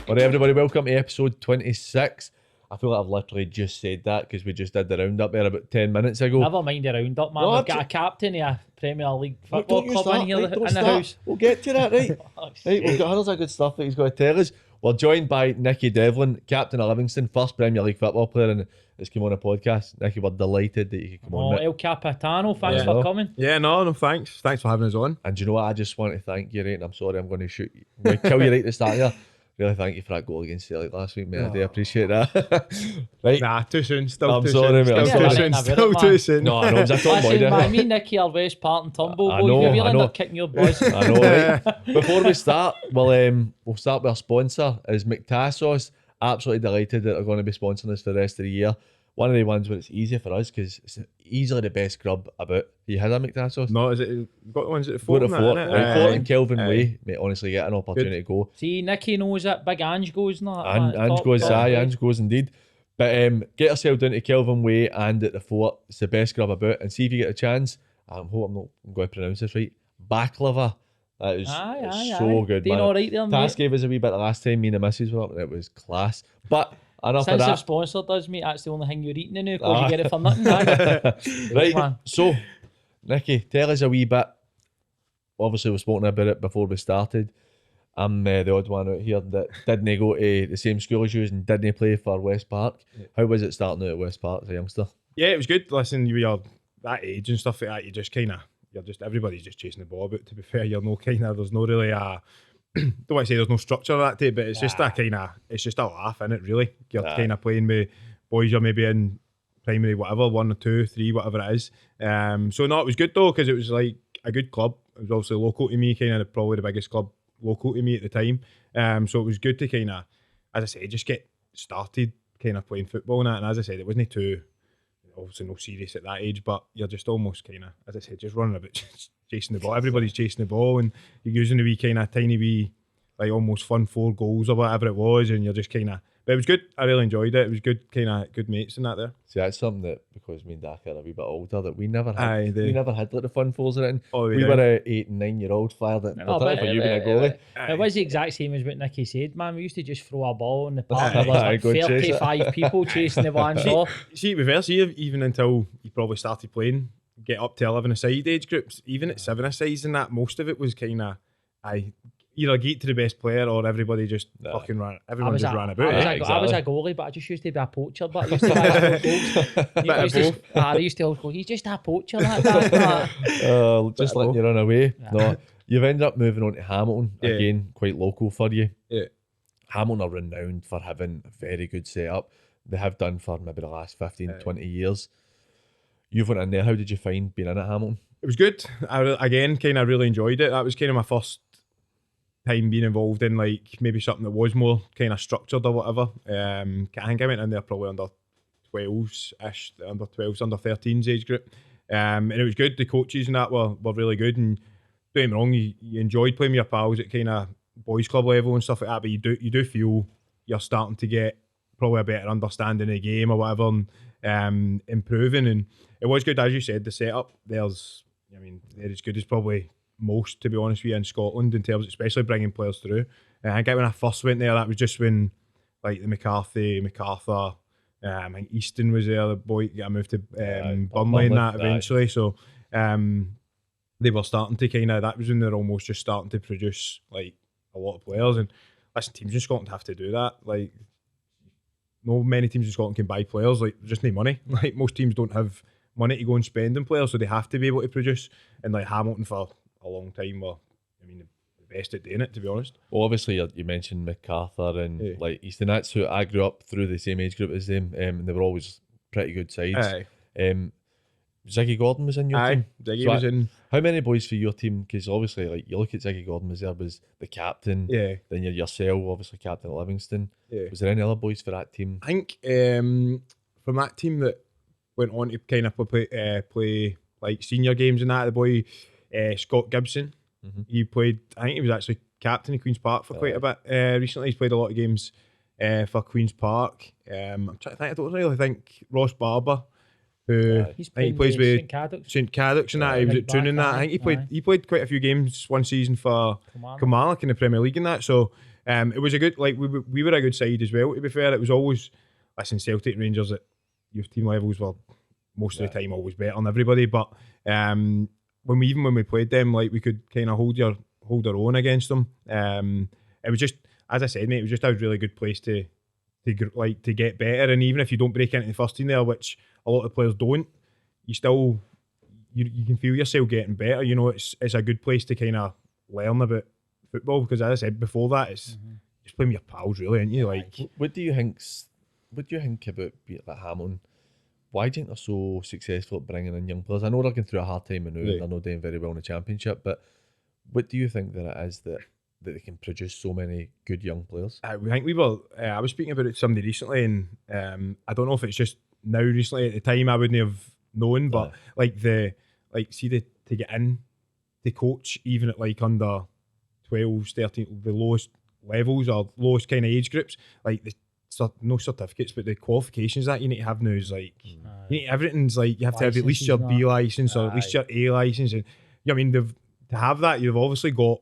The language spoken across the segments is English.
Alright, everybody, welcome to episode 26. I feel like I've literally just said that because we just did the roundup there about 10 minutes ago. Never mind the roundup, man. No, We've got a captain of a Premier League football Don't you club in start, here right? Don't in the start. house. We'll get to that, right? Right, we've got hundreds of good stuff that he's going to tell us. We're joined by Nicky Devlin, captain of Livingston, first Premier League football player, and it's come on a podcast. Nicky, we're delighted that you could come on. El Capitano, thanks for coming. Yeah, no, thanks. Thanks for having us on. And do you know what? I just want to thank you, right? And I'm sorry, I'm going to shoot you. I'm going to kill you right at the start here. Really thank you for that goal against Celtic last week, mate. I do appreciate that. Right. Nah, too soon. Still I'm too sorry, soon. mate. Still I'm too sorry. soon. Still too soon. No, I know. It was a top boy, Listen, man, didn't me and Nicky are West Part and Tumble I boys. know, We will I end know. up kicking your buzz. I know, right? Before we start, we'll start with our sponsor, is McTassos. Absolutely delighted that they're going to be sponsoring us for the rest of the year. One of the ones where it's easy for us because it's easily the best grub about. You had a McTassos? No, is it? You've got the ones at the Fort. Go to Fort. Right, Fort and Kelvinway. Mate, honestly, get an opportunity to go. See, Nicky knows it. Big Ange goes and that. Ange goes, Ange goes indeed. But get yourself down to Kelvinway and at the Fort. It's the best grub about. And see if you get a chance. I hope I'm going to pronounce this right. Baklava. That is so good, Doing man. all right there, Tas mate. gave us a wee bit the last time me and the missus were up, and it was class. But enough Since of they've that. sponsored us, mate, that's the only thing you're eating now because you get it for nothing. Man. Right, man. so Nicky, tell us a wee bit. Obviously, we've spoken about it before we started. I'm the odd one out here that didn't go to the same school as you and didn't play for West Park. How was it starting out at West Park as a youngster? Yeah, it was good. Listen, you're that age and stuff like that. You just everybody's just chasing the ball. But to be fair, you're no there's no really a. Don't want to say there's no structure to that day, but it's just it's just a laugh in it. Really, you're kind of playing with boys you're maybe in primary, whatever, 1 or 2, 3, whatever it is. So no, it was good though because it was like a good club. It was obviously local to me, kind of probably the biggest club local to me at the time. So it was good to kind of, as I say, just get started kind of playing football and that. And as I said, it wasn't too, obviously no serious at that age, but you're just almost kind of, as I said, just running a bit, chasing the ball. Everybody's chasing the ball and you're using the wee kind of tiny wee, like almost fun 4 goals or whatever it was, and you're just kind of, but it was good. I really enjoyed it. It was good, kind of good mates and that there. See, that's something that, because me and Dak are a wee bit older, that we never had. Aye, we never had like the fun falls or anything. Oh, we were a 8 and 9 year old fired at No, particularly for you being a goalie. It was the exact same as what Nicky said, man. We used to just throw a ball in the park. Aye, There was like go chase it. 35 people chasing the one ball. See, to be fair, see, even until you probably started playing, get up to 11-a-side age groups, even at 7-a-sides and that, most of it was kind of, either get to the best player or everybody just fucking ran. Everyone just ran about. I was a goalie, but I just used to be a poacher. But I used to I used to always go, he's just a poacher. Just letting you run away. No, you've ended up moving on to Hamilton again, quite local for you. Yeah. Hamilton are renowned for having a very good setup. They have done for maybe the last 15, 20 years. You've went in there. How did you find being in at Hamilton? It was good. Again, kind of really enjoyed it. That was kind of my first time being involved in like maybe something that was more kind of structured or whatever. I think I went in there probably under 12s-ish, under 12s, under 13s age group. And it was good. The coaches and that were really good. And don't get me wrong, you enjoyed playing with your pals at kind of boys club level and stuff like that, but you do feel you're starting to get probably a better understanding of the game or whatever, and improving. And it was good, as you said, the setup they're as good as probably most, to be honest with you, in Scotland in terms, especially bringing players through. I think when I first went there, that was just when like the MacArthur, I think Easton was there, the boy got moved to Burnley and that eventually. So they were starting to kind of, that was when they're almost just starting to produce like a lot of players. And listen, teams in Scotland have to do that. Like, no many teams in Scotland can buy players. Like, there's just no money. Like, most teams don't have money to go and spend on players, so they have to be able to produce. And like Hamilton for a long time were, the best at doing it, to be honest. Well, obviously you mentioned MacArthur and like Easton. That's who I grew up through the same age group as them, and they were always pretty good sides. Ziggy Gordon was in your team. Ziggy was in. How many boys for your team? Because obviously, like you look at Ziggy Gordon was the captain. Yeah. Then you're yourself, obviously captain at Livingston. Yeah. Was there any other boys for that team? I think from that team that went on to kind of play like senior games and that, the boy Scott Gibson. Mm-hmm. He played. I think he was actually captain of Queen's Park for quite a bit. Recently, he's played a lot of games for Queen's Park. I'm trying to think. I don't really think Ross Barber, who he's I think he plays with St. Cadoc's and that. He was at Toon and that. I think he played quite a few games one season for Kilmarnock in the Premier League and that. So it was a good, like, we were a good side as well, to be fair. It was always, listen, Celtic and Rangers at youth team levels were most of the time always better than everybody, but when we played them, like, we could kind of hold our own against them. It was just, as I said, mate, it was just a really good place to get better. And even if you don't break into the first team there, which a lot of players don't, you still you can feel yourself getting better. You know, it's a good place to kind of learn about football, because, as I said before, that it's just playing with your pals, really, aren't you? Like, what do you think about like Hamilton? Why do you think they're so successful at bringing in young players? I know they're going through a hard time now, and they're not doing very well in the Championship, but what do you think that it is that they can produce so many good young players? I think we were. I was speaking about it to somebody recently, and I don't know if it's just now recently. At the time, I wouldn't have known, but to get in to coach, even at like under 12s, 13, the lowest levels or lowest kind of age groups, like no certificates, but the qualifications that you need to have now is like everything's like you have to have at least your B license or at least your A license, and you know what I mean, to have that, you've obviously got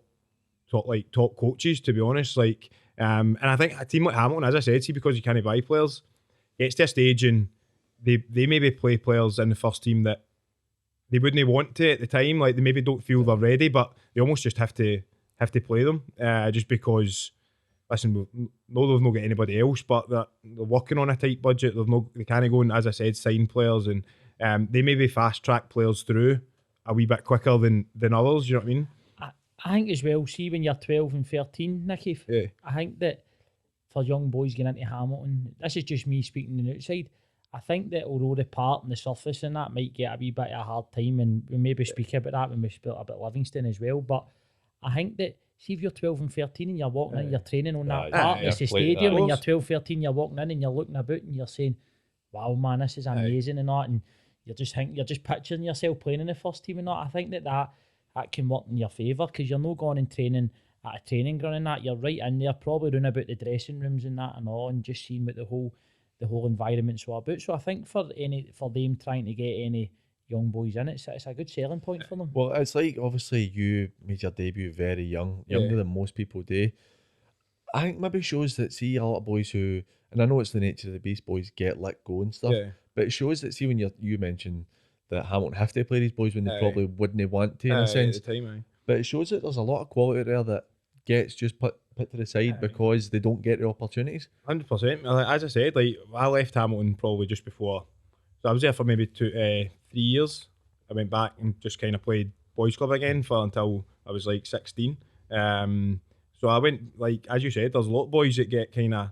top coaches, to be honest. Like, and I think a team like Hamilton, as I said, see, because you can't buy players, gets to a stage and they maybe play players in the first team that they wouldn't want to at the time. Like, they maybe don't feel they're ready, but they almost just have to play them, just because. Listen, they've not got anybody else, but they're working on a tight budget. They can't go and, as I said, sign players, and they maybe fast track players through a wee bit quicker than others. You know what I mean? I think as well, see, when you're 12 and 13, Nicky, I think that for young boys getting into Hamilton, this is just me speaking on the outside, I think that although the part and the surface and that might get a wee bit of a hard time, and we maybe speak about that when we speak about Livingston as well, but I think that, see, if you're 12 and 13 and you're walking in, you're training on that park, it's the stadium, and you're 12, 13, you're walking in and you're looking about and you're saying, wow, man, this is amazing and that, and you're just picturing yourself playing in the first team and that. I think that can work in your favour, because you're not going and training at a training ground and that. You're right in there, probably running about the dressing rooms and that and all, and just seeing what the whole environment's all about. So I think for them trying to get any young boys in, it's a good selling point for them. Well, it's like, obviously you made your debut very young, younger than most people do. I think maybe shows that, see, a lot of boys who, and I know it's the nature of the beast, boys get let go and stuff, but it shows that, see, when you mentioned that Hamilton have to play these boys when they probably wouldn't want to, in a sense, at the time, but it shows that there's a lot of quality there that gets just put to the side because they don't get the opportunities. 100%. As I said, like, I left Hamilton probably just before, so I was there for maybe 3 years. I went back and just kind of played boys club again until I was like 16. So I went, like, as you said, there's a lot of boys that get kind of,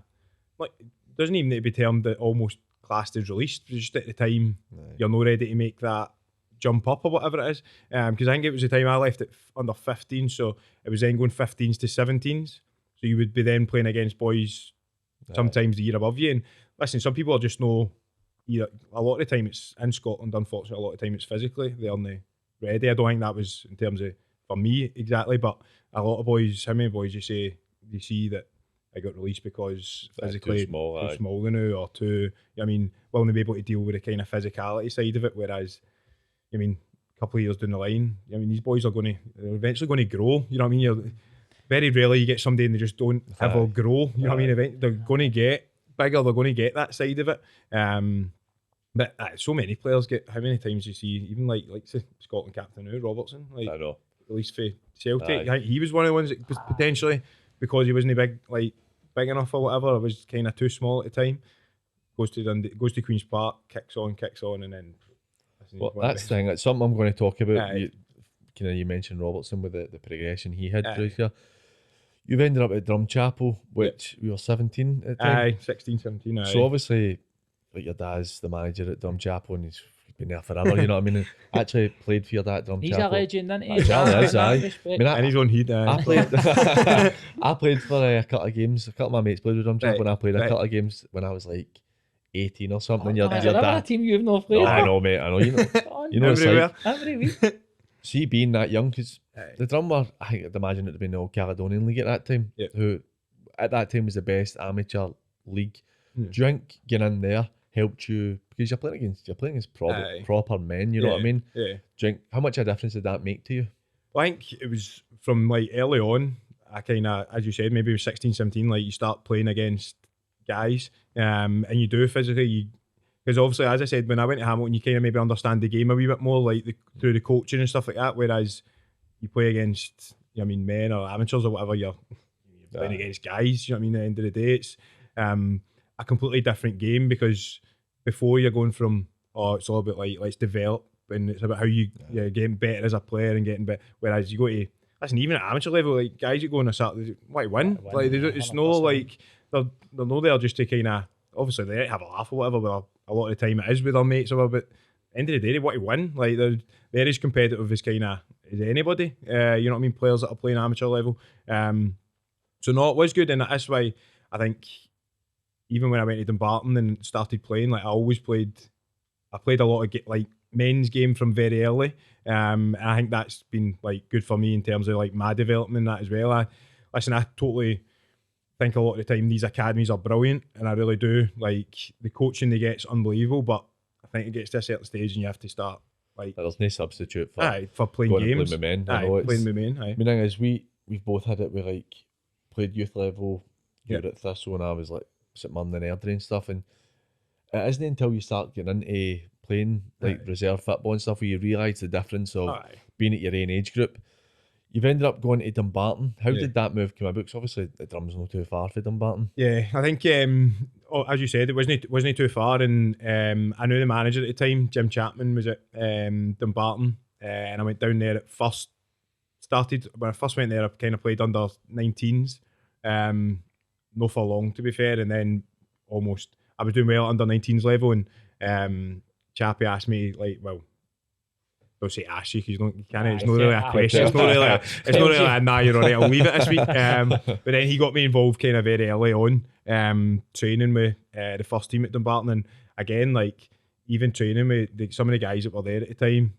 like, doesn't even need to be termed that almost classed as released. Just at the time, you're not ready to make that jump up or whatever it is. Because I think it was the time I left at under 15, so it was then going 15s to 17s. So you would be then playing against boys sometimes the year above you. And listen, some people are just a lot of the time it's in Scotland, unfortunately, a lot of the time it's physically they aren't ready. I don't think that was in terms of for me exactly, but a lot of boys, how many boys you see that I got released because physically too small now, or too, I mean, will they be able to deal with the kind of physicality side of it? Whereas, I mean, a couple of years down the line, I mean, these boys they're eventually going to grow. You know what I mean? You're very rarely you get somebody and they just don't ever grow. You know what I mean? They're going to get bigger. They're going to get that side of it. But so many players get. How many times you see even like Scotland captain now, Robertson? Like, I know. At least for Celtic, I think he was one of the ones that was potentially, because he wasn't big enough or whatever, it was kind of too small at the time. Goes to Queen's Park, kicks on, and then. Well, that's the thing. It's something I'm going to talk about. You mentioned Robertson with the progression he had through here. You've ended up at Drumchapel, which we were 17 at the time. 16, 17. So obviously, like, your dad's the manager at Drumchapel and he's been there forever, you know what I mean? And actually played for your dad at Drumchapel. He's a legend, isn't he? Charlie is, aye. I mean, and he's on heat. I played for a couple of games. A couple of my mates played with Drumchapel, and I played a couple of games when I was like 18 or something. Your dad. A team you've not played? No, I know, mate. I know. You know, everywhere. Every week. See, being that young, because the Drum were, I think I'd imagine it would have been the All Caledonian League at that time, who at that time was the best amateur league. Do you think getting in there helped you, because you're playing against proper men, you know what I mean? Yeah. Do you think, how much of a difference did that make to you? Well, I think it was from like early on. I kind of, as you said, maybe 16, 17, like you start playing against guys, and you do physically, because obviously, as I said, when I went to Hamilton, you kind of maybe understand the game a wee bit more, like through the coaching and stuff like that, whereas you play against, men or amateurs or whatever, you're playing against guys, you know what I mean, at the end of the day, it's a completely different game, because before you're going from, it's all about like, let's develop, and it's about how you're getting better as a player and getting better, whereas you go to, listen, even at amateur level, like guys you go on a start, why win? Like it's no like they're no there just to kind of, obviously they have a laugh or whatever, but a lot of the time it is with their mates or whatever. But at the end of the day, they want to win. Like they're as competitive as as anybody. You know what I mean? Players that are playing amateur level. So no, it was good, and that's why I think even when I went to Dumbarton and started playing, like I played a lot of like men's game from very early. And I think that's been like good for me in terms of like my development and that as well. I totally think a lot of the time these academies are brilliant, and I really do. Like the coaching they get is unbelievable, but I think it gets to a certain stage and you have to start like there's no substitute for playing games. Playing with men. Playing with men. I mean, the thing is, we've both had it. We like played youth level. You were at Thistle, and I was like St Mirren and Airdrie and stuff. And it isn't until you start getting into playing like reserve football and stuff where you realise the difference of being at your own age group. You've ended up going to Dumbarton. How did that move come about? Because obviously the Drum's not too far for Dumbarton. Yeah, I think as you said, it wasn't too far, and I knew the manager at the time, Jim Chapman, was at Dumbarton, and I went down there at first. When I first went there, I kind of played under 19s, not for long to be fair, and then I was doing well at under 19s level, and Chappie asked me, like, well, don't say ask you, because you can't. It's not really a question. It's not really a nah, you're alright, I'll leave it this week. But then he got me involved kind of very early on, training with the first team at Dumbarton, and again, like even training with some of the guys that were there at the time,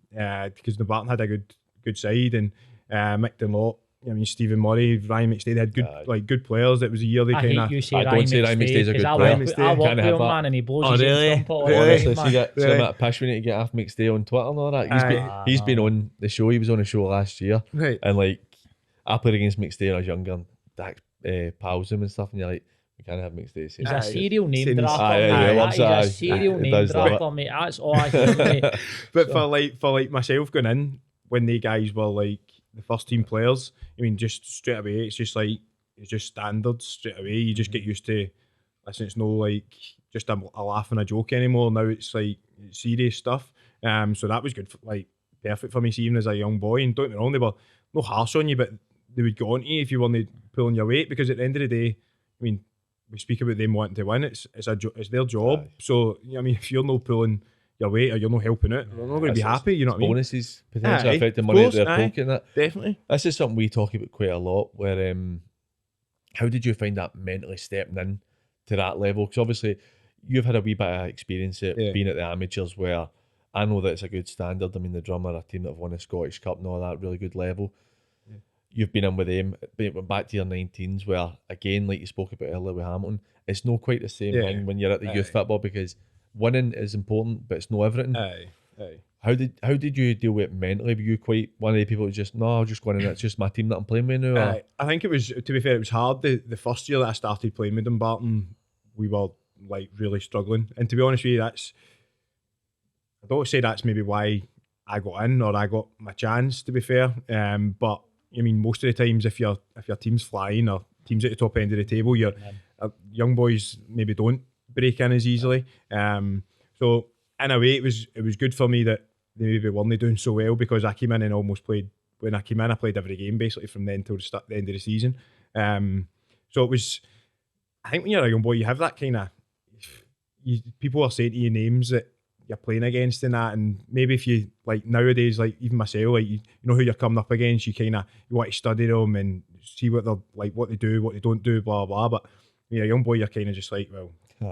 because Dumbarton had a good side, and Mick Dunlop, Stephen Murray, Ryan McStay, had good players. It was a year they kind of. I don't say Ryan McStay's a good player. I work with him, man, and he blows his really? trumpet. Honestly, see that pish we need to get off McStay on Twitter and all that. He's been on the show. He was on the show last year, and like I played against McStay when I was younger, and Dax pals him and stuff, and you're like, we can't have McStay. He's a serial name dropper. He's a serial name dropper, mate. That's all I hear, mate. But for myself going in when they guys were like the first team players, I mean, just straight away, it's just standards straight away. You just get used to, listen, it's no like just a laugh and a joke anymore. Now it's like serious stuff. So that was good, perfect for me, even as a young boy. And don't get me wrong, they were no harsh on you, but they would go on to you if you weren't pulling your weight, because at the end of the day, I mean, we speak about them wanting to win. It's their job. Aye. So I mean, if you're not pulling your weight or you're not helping it, they're not going to be happy, you know what I mean? Bonuses, potentially affecting money that they're poking at. Definitely. This is something we talk about quite a lot, where how did you find that mentally stepping in to that level? Because obviously you've had a wee bit of experience at being at the amateurs, where I know that it's a good standard. I mean, the Drum are a team that have won the Scottish Cup and all that, really good level. Yeah. You've been in with them, but went back to your 19s, where again, like you spoke about earlier with Hamilton, it's not quite the same thing when you're at the youth football, because winning is important, but it's not everything. How did you deal with it mentally? Were you quite one of the people who just, no, I'll just go in and it's just my team that I'm playing with now? I think it was, to be fair, it was hard. The first year that I started playing with Dumbarton, we were like really struggling. And to be honest with you, I don't say that's maybe why I got in or I got my chance, to be fair. But I mean, most of the times if your team's flying or team's at the top end of the table, your young boys maybe don't break in as easily. So in a way, it was good for me that they maybe weren't doing so well, because I came in and almost played. When I came in, I played every game basically from then till the end of the season. So it was, I think when you're a young boy, you have that kind of, people are saying to you names that you're playing against and that, and maybe if you, like nowadays, like even myself, like you know who you're coming up against, you want to study them and see what they're like, what they do, what they don't do, blah blah. But when you're a young boy, you're kind of just like, well,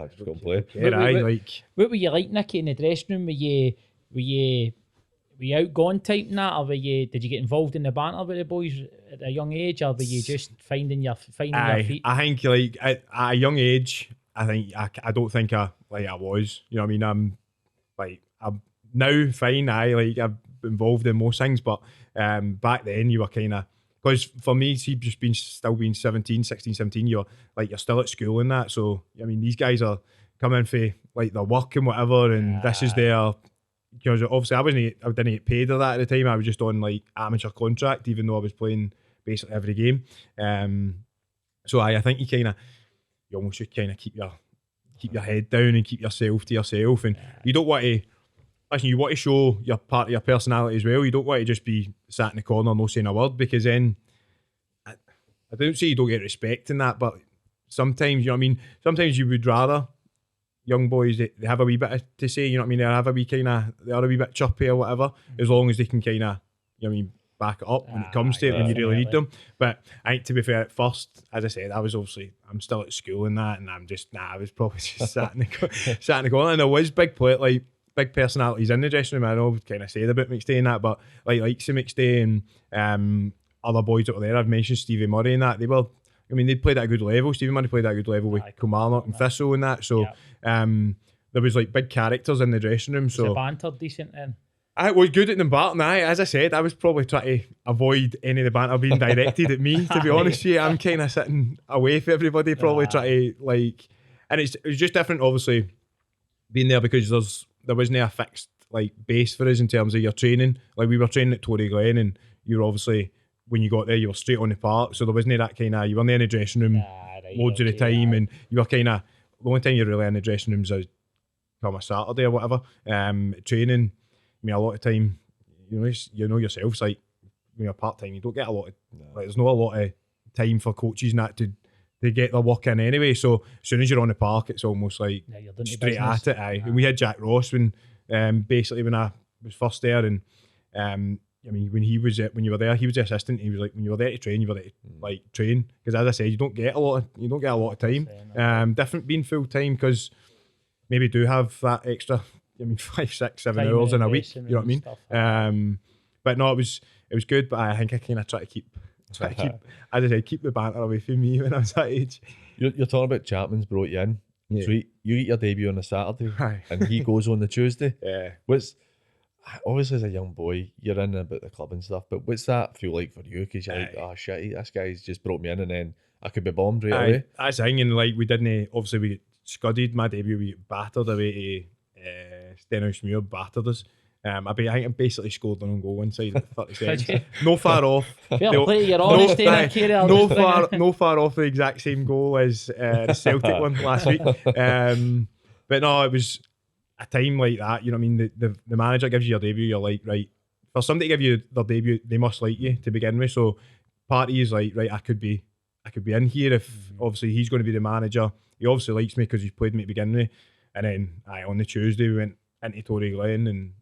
just go and play. What were you like, Nicky, in the dressing room? Were you outgoing type and that, or did you get involved in the banter with the boys at a young age, or were you just finding your feet? I think like at a young age, I don't think I was. You know what I mean? I'm now fine. I'm involved in most things, but back then you were kind of, Because for me, see, just still being 16, 17, you're still at school and that. So I mean, these guys are coming for like their work and whatever, and this is their. Because obviously I didn't get paid or that at the time. I was just on like amateur contract, even though I was playing basically every game. So I think you almost should kind of keep your head down and keep yourself to yourself, and you don't want to. Listen, you want to show your part of your personality as well. You don't want to just be sat in the corner no saying a word, because then I don't say you don't get respect in that, but sometimes, you know what I mean, sometimes you would rather young boys they have a wee bit to say, you know what I mean, they are a wee bit chirpy or whatever, as long as they can kind of, you know what I mean, back it up when it comes to it, when you really need them. But I think, to be fair, at first, as I said, I'm still at school and that, and I was probably just sat in the corner, and there was big personalities in the dressing room. I know kind of said about McStay and that, but like McStay and other boys that were there, I've mentioned Stevie Murray and that, they played at a good level. Stevie Murray played at a good level with Kilmarnock and Thistle and that, so there was like big characters in the dressing room. So the banter decent then? I was good at Dumbarton. As I said, I was probably trying to avoid any of the banter being directed at me, to be honest with you. I'm kind of sitting away from everybody, probably trying to and it was just different, obviously, being there, because there wasn't a fixed base for us in terms of your training. Like, we were training at Tory Glen, and you were obviously, when you got there, you were straight on the park, so there wasn't that kind of, you weren't in the dressing room loads of the time, and you were kind of, the only time you're really in the dressing rooms is come a Saturday or whatever. Training, I mean, a lot of time, you know yourself, it's like when you're part-time, you don't get a lot of, there's not a lot of time for coaches and that to get their work in anyway. So as soon as you're on the park, it's almost like straight at it. And we had Jack Ross when basically when I was first there, and I mean, when you were there, he was the assistant. He was like, when you were there to train, you were there to train, because as I said, you don't get a lot of time. Different being full time, because maybe do have that extra, 5, 6, 7 hours in a week. You know what I mean? But no, it was good. But I think I kind of try to keep, as I said, keep the banter away from me when I was that age. You're talking about Chapman's brought you in. Yeah. So you get your debut on a Saturday, and he goes on the Tuesday. Yeah. Obviously, as a young boy, you're in about the club and stuff, but what's that feel like for you? Because you're like, oh shit, this guy's just brought me in, and then I could be bombed right away. That's the thing, and we didn't, obviously we get scudded. My debut, we get battered away to Stenhousemuir, battered us. I think I basically scored an own goal inside at 30 seconds. No far off. No far off the exact same goal as the Celtic one last week. But no, it was a time like that, you know what I mean? The manager gives you your debut, you're like, right, for somebody to give you their debut, they must like you to begin with. So Party is like, right, I could be in here if obviously he's going to be the manager. He obviously likes me because he's played me to begin with. And then on the Tuesday we went into Tory Glen, and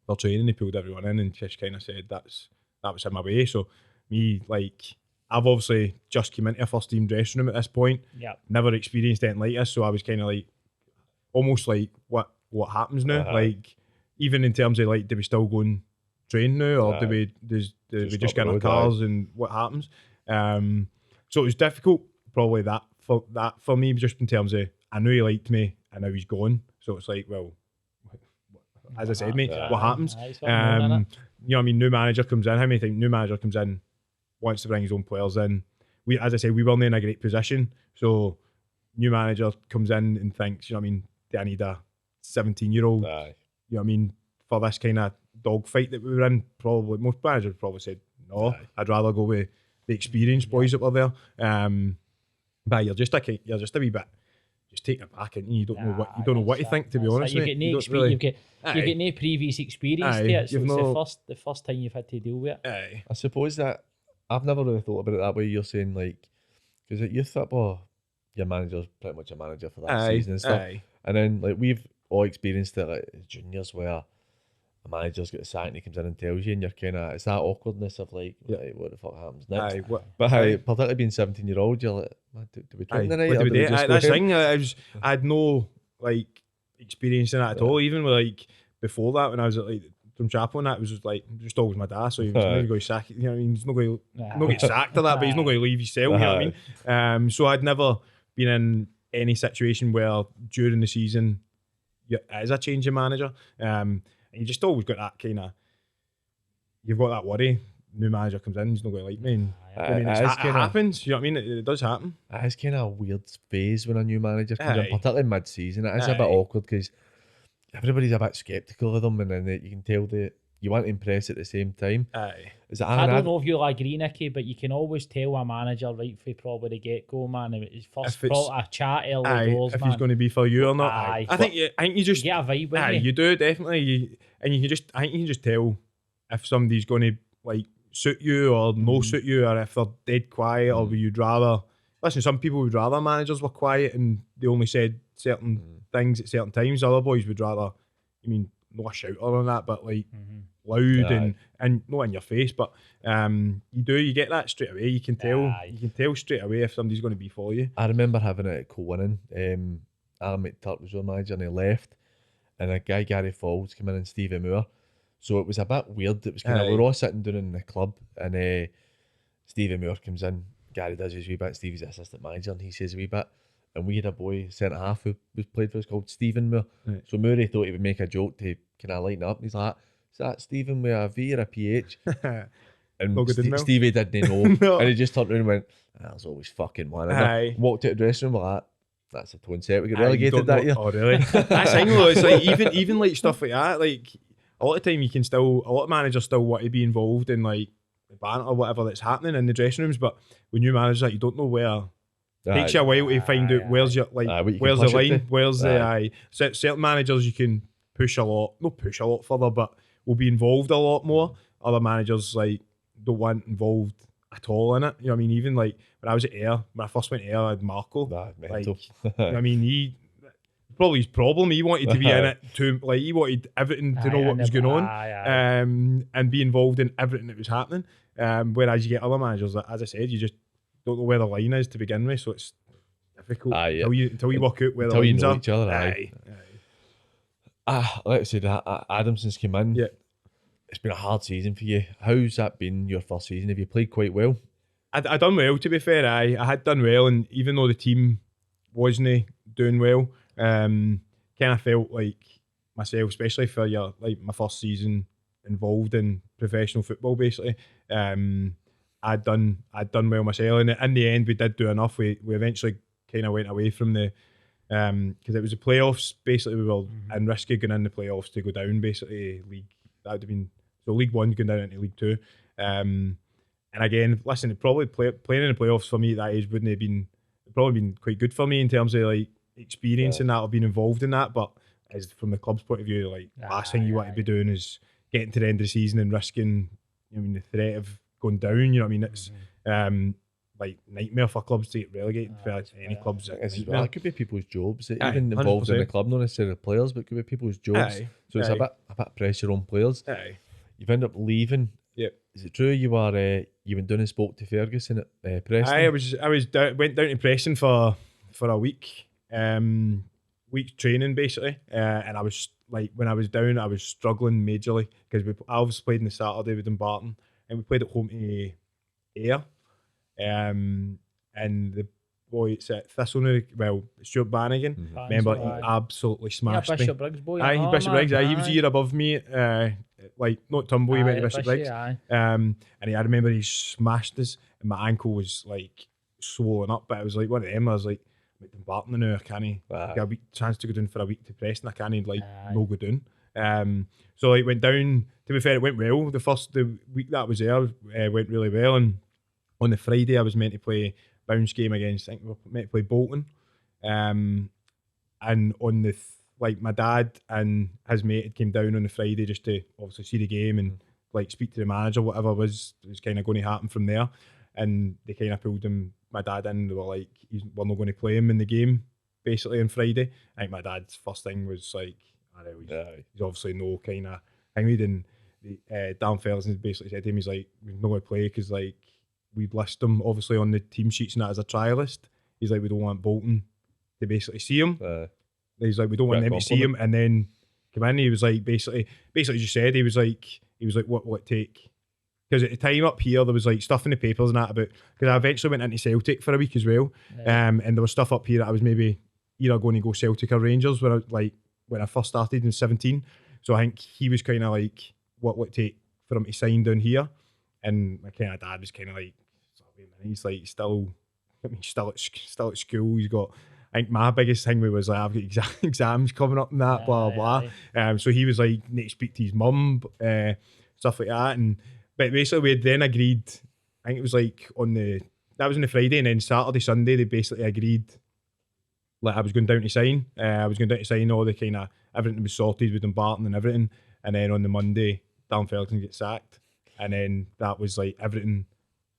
for training they pulled everyone in, and just kind of said that was in my way. So me, I've obviously just come into a first team dressing room at this point. Never experienced anything like this, so I was kind of like, almost like, what happens now? Even in terms of do we still go and train now, or do we just get in our cars and what happens? So it was difficult, probably that for me, just in terms of, I knew he liked me and now he's gone, so it's like, well, as I said, mate, what happens? You know what I mean? New manager comes in. How many think new manager comes in, wants to bring his own players in? As I said, we weren't in a great position, so new manager comes in and thinks, you know what I mean, do I need a 17-year-old? You know what I mean, for this kind of dogfight that we were in? Probably most managers probably said no. I'd rather go with the experienced boys that were there. But you're just a wee bit just taken aback, and you don't know what to think, to be honest. You've got no previous experience to it, so it's the first time you've had to deal with it. I suppose that I've never really thought about it that way. You're saying, because at youth football, your manager's pretty much a manager for that season and stuff. And then we've all experienced it as juniors, where a manager's got a sack and he comes in and tells you, and you're kind of, it's that awkwardness of what the fuck happens next? Particularly being 17-year-old, you're like, do we train tonight? That's the thing. I had no experience in that at all. Even with before that, when I was at from Chapel, and that was just always my dad. So he was never going to sack. You know what I mean? He's not going to get sacked or that, but he's not going to leave his cell. You know what I mean? So I'd never been in any situation where during the season it is a change of manager. And you just always got that kind of, you've got that worry new manager comes in, he's not going to like me. And, I mean, It it is kinda- happens. You know what I mean? It does happen. It is kind of a weird phase when a new manager comes in, Aye. particularly mid-season. It is a bit Aye. awkward because everybody's a bit sceptical of them, and then you can tell that you want to impress at the same time. Aye. I don't know if you'll agree, Nicky, but you can always tell a manager right from probably the get-go, man. It's first a chat early doors, if man. he's going to be for you or not. Aye. I think you just You get a vibe, wouldn't aye, you? you do definitely. I think you can just tell if somebody's going to like suit you or no suit you, or if they're dead quiet, or would you rather listen. Some people would rather managers were quiet and they only said certain things at certain times. Other boys would rather, I mean, not a shouter on that, but like loud and not in your face. But you get that straight away. You can tell straight away if somebody's going to be for you. I remember having it at Colinning. Alan McTurk was your manager and he left, and a guy, Gary Falls, came in and Stevie Moore. So it was a bit weird. It was kind of, we were all sitting down in the club, and Stevie Moore comes in. Gary does his wee bit. Stevie's the assistant manager, and he says a wee bit. And we had a boy, centre half, who was played for us called Stephen Moore. Right. So Moore thought he would make a joke to kind of lighten up. And he's like, "Is that Stephen with a V or a PH?" And No good in milk. Stevie didn't know. No. And he just turned around and went, "There's always fucking one." And Aye. walked out the dressing room like, "That's a tone set. We get Aye, you relegated don't that know- year." Oh really? That's thing though. It's like even like stuff like that. Like a lot of time a lot of managers still want to be involved in like the banter or whatever that's happening in the dressing rooms. But when you manage that, you don't know where. Takes you a while to find out where's your what you can where's the push it line, to. where's the certain managers you can push not push a lot further, but will be involved a lot more. Other managers like don't want involved at all in it. You know what I mean? Even like when I was at Ayr, when I first went to Ayr, I had Marco. Mental. You know what I mean, he probably his problem. He wanted to be in it too. Like he wanted everything to know what was going on, and be involved in everything that was happening. Whereas you get other managers that, as I said, you just don't know where the line is to begin with, so it's difficult until you work out where the Until you lines know are. each other. Like I said, Adamson's came in. Yeah. It's been a hard season for you. How's that been your first season? Have you played quite well? I done well, to be fair. I had done well, and even though the team wasn't doing well, kind of felt like myself, especially for my first season involved in professional football, basically. I'd done well myself, and in the end we did do enough. We eventually kind of went away from the because it was the playoffs. Basically, we were in risk of going in the playoffs to go down. Basically, league that would have been so League One going down into League Two. And again, listen, probably playing in the playoffs for me at that age wouldn't have been probably been quite good for me in terms of like experience in that or being involved in that. But as from the club's point of view, like last thing you want to be doing is getting to the end of the season and risking, the threat of going down. You know what I mean? It's like nightmare for clubs to get relegated. For any clubs, It could be people's jobs, even involved 100%. in the club, not necessarily players, but it could be people's jobs. So it's a bit of pressure on players. You've ended up leaving. Yep. Is it true you went down and spoke to Ferguson at Preston? I went down to Preston for a week, week training basically, and I was like, when I was down, I was struggling majorly because I obviously played on the Saturday with Dumbarton, and we played at home to Ayr, and the boy it's at Thistle now, well, Stuart Bannigan, remember he absolutely smashed me. Bishop Briggs boy. Bishop Briggs. He was a year above me. Like not Tumble, he went to Bishop Briggs. And I remember he smashed us, and my ankle was like swollen up. But it was like one of them. I was like, I'm at Dumbarton now. I can't get a chance to go down for a week to Preston. I can't no go down. So like went down. To be fair, it went well. The week that I was there went really well. And on the Friday, I was meant to play bounce game against. I think we were meant to play Bolton. And on the my dad and his mate had came down on the Friday just to obviously see the game and like speak to the manager, whatever was kind of going to happen from there. And they kind of pulled my dad in. They were like, we're not going to play him in the game basically on Friday. I think my dad's first thing was like, he's obviously no kind of thing. We didn't. Dan Ferguson basically said to him, he's like, we're not going to play because like we'd list him obviously on the team sheets and that as a trialist. He's like, we don't want Bolton to basically see him. He's like, we don't want them to see him and then come in. He was like, basically just said, he was like, what will it take? Because at the time up here, there was like stuff in the papers and that about, because I eventually went into Celtic for a week as well. And there was stuff up here that I was maybe either going to go Celtic or Rangers when I first started in 17. So I think he was kind of like, what will it take for him to sign down here? And my kind of dad was kind of like, he's like still at school. He's got, I think my biggest thing was like, I've got exams coming up and that, blah blah blah. So he was like, need to speak to his mum, stuff like that. But basically we had then agreed, I think it was like that was on the Friday, and then Saturday, Sunday they basically agreed like I was going down to sign. I was going down to sign all the kind of everything was sorted with Dumbarton and everything, and then on the Monday Dan Ferguson gets sacked, and then that was like everything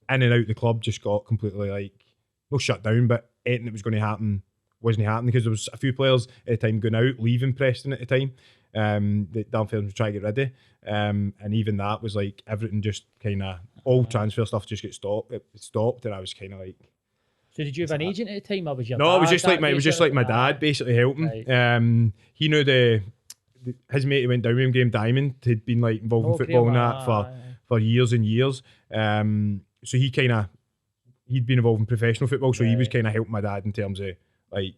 in and out the club just got completely like no shut down, but anything that was going to happen wasn't happening because there was a few players at the time going out, leaving Preston at the time. That Dan Ferguson was trying to get rid of, and even that was like everything just kind of all transfer stuff just get stopped. It stopped, and I was kind of like. So did you have an agent at the time, or was your No, dad it was just like my dad basically helping. Right. He knew his mate who went down with him, Graham Diamond, had been like involved in football and that for years and years. So he'd been involved in professional football, so he was kind of helping my dad in terms of like,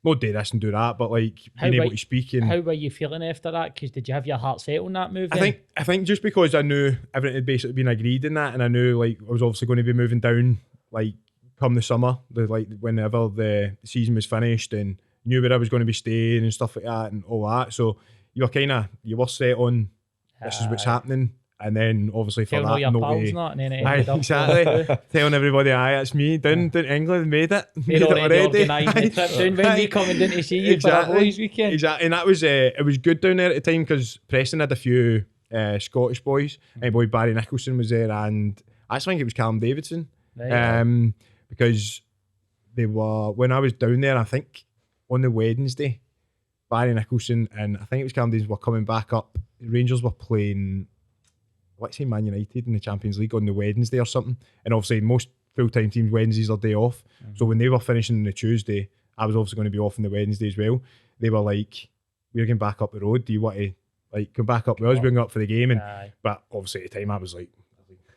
not do this and do that, but like being able to speak. And how were you feeling after that? Because did you have your heart set on that move? I think just because I knew everything had basically been agreed in that, and I knew like I was obviously going to be moving down like come the summer, whenever the season was finished, and knew where I was going to be staying and stuff like that and all that. So you were set on this is what's happening. And then obviously for telling that, all your pals not, and then it ended up exactly telling everybody, it's me down England, made it. They'd already organised the trip down when we coming down to see you for a boys' weekend. Exactly, and that was it was good down there at the time because Preston had a few Scottish boys. My boy Barry Nicholson was there, and I think it was Callum Davidson. Right. Because they were when I was down there, I think on the Wednesday, Barry Nicholson and I think it was Callum Davidson were coming back up. Rangers were playing. Let's say Man United in the Champions League on the Wednesday or something, and obviously most full-time teams Wednesdays are day off. So when they were finishing on the Tuesday, I was obviously going to be off on the Wednesday as well. They were like, "We're going back up the road. Do you want to like come back up with us? We're going up for the game." And but obviously at the time I was like,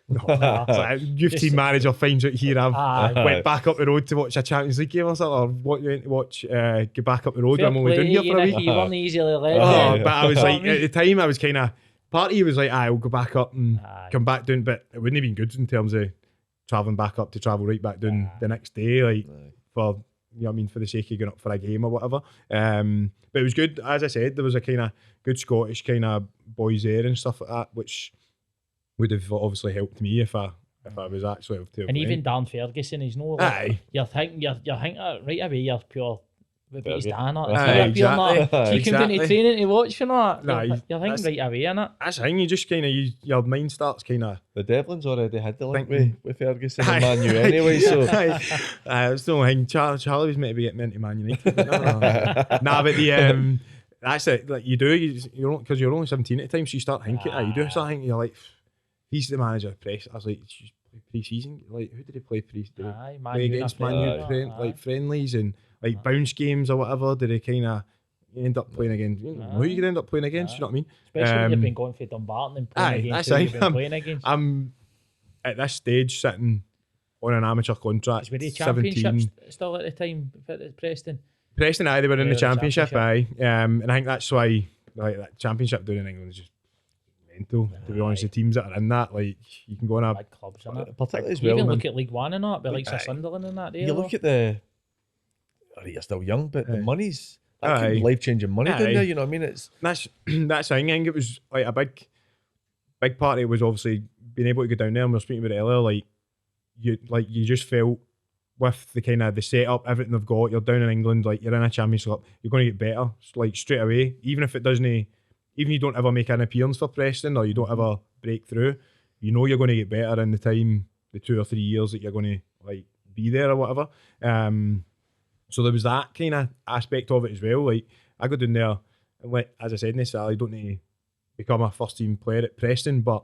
"No." So youth team manager finds out here I've went back up the road to watch a Champions League game or something, or what you went to watch? Get back up the road. I'm only down here for a week. You weren't easily led. But I was like at the time I was kind of. Part of you was like, we'll go back up and come back down, but it wouldn't have been good in terms of travelling back up to travel right back down the next day, like for for the sake of going up for a game or whatever. But it was good, as I said, there was a kind of good Scottish kind of boys there and stuff like that, which would have obviously helped me if I was actually able to. And even Dan Ferguson, he's no like, you're thinking right away, you're pure. But he's Dan, exactly. So you can go into training to watch for that. You're thinking right away, innit? That's the thing. You just kind of your mind starts kind of. The Devlins already had the link with Ferguson and Man U anyway, so it's the only thing. Charlie was meant to be getting into Man United. But the that's it. Like you're because you're only 17 at the time, so you start thinking. You do start thinking. You're like, he's the manager of press. I was like, pre-season. Like, who did he play play against Man U? Like friendlies and. Like bounce games or whatever, did they kind of end up playing against? You know who you could end up playing against? You know what I mean? Especially when you've been going for Dumbarton and playing against who you've been playing against. I'm at this stage sitting on an amateur contract. Were they championships still at the time at Preston? Preston, they were in the championship, and I think that's why like that championship down in England is just mental. To be honest, the teams that are in that, like you can go on a big clubs, particularly as well. You even look at League One and that, but like Sunderland and that. You look at the. You're still young, but the money's life-changing money down there. You know what I mean? It's that's the thing. I think it was like a big part of it was obviously being able to go down there. And we were speaking about it earlier. You just felt with the kind of the setup, everything they've got. You're down in England, like you're in a championship. You're going to get better, like straight away. Even if it doesn't, even you don't ever make an appearance for Preston or you don't ever break through, you know you're going to get better in the 2 or 3 years that you're going to like be there or whatever. So there was that kind of aspect of it as well. Like I go down there, and like as I said, necessarily don't need to become a first team player at Preston, but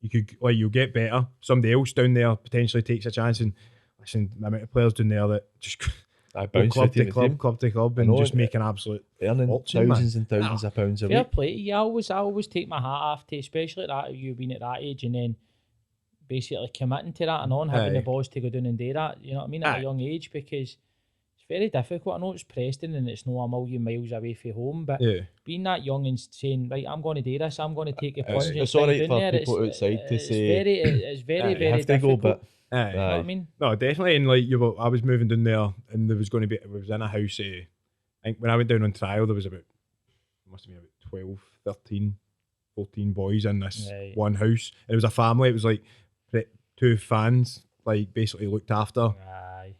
you could you'll get better. Somebody else down there potentially takes a chance, and listen, the amount of players down there that just go club to club, and just make an absolute earning fortune, thousands and thousands of pounds a week. Fair play. Yeah, I always take my hat off to, especially that you being at that age, and then basically committing to that and having the balls to go down and do that. You know what I mean? At a young age, because very difficult. I know it's Preston and it's not a million miles away from home, but Yeah. being that young and saying, right, I'm going to do this, I'm going to take a plunge. It's all right for people outside to say it's very, you very have to go, difficult. but Aye. You know what I mean? No, definitely. And like I was moving down there, and there was going to be. We was in a house. I think when I went down on trial, there was must have been about 12, 13, 14 boys in this one house. And it was a family. It was like 2 fans, like basically looked after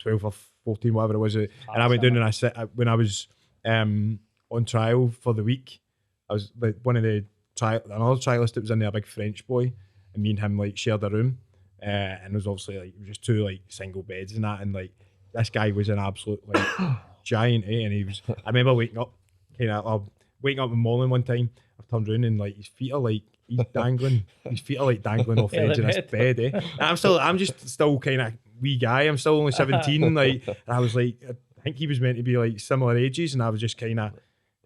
12 or 14, whatever it was. And I went down and I sit when I was on trial for the week. I was like one of the another trialist that was in there, a big French boy, and me and him like shared a room. And it was obviously like it was just 2 like single beds and that, and like this guy was an absolute like giant, and he was. I remember waking up in the morning one time. I've turned around and like his feet are like he's dangling. His feet are like dangling off the edge of this bed. And I'm just still kind of wee guy. I'm still only 17. Like, and I was like, I think he was meant to be like similar ages, and I was just kind of.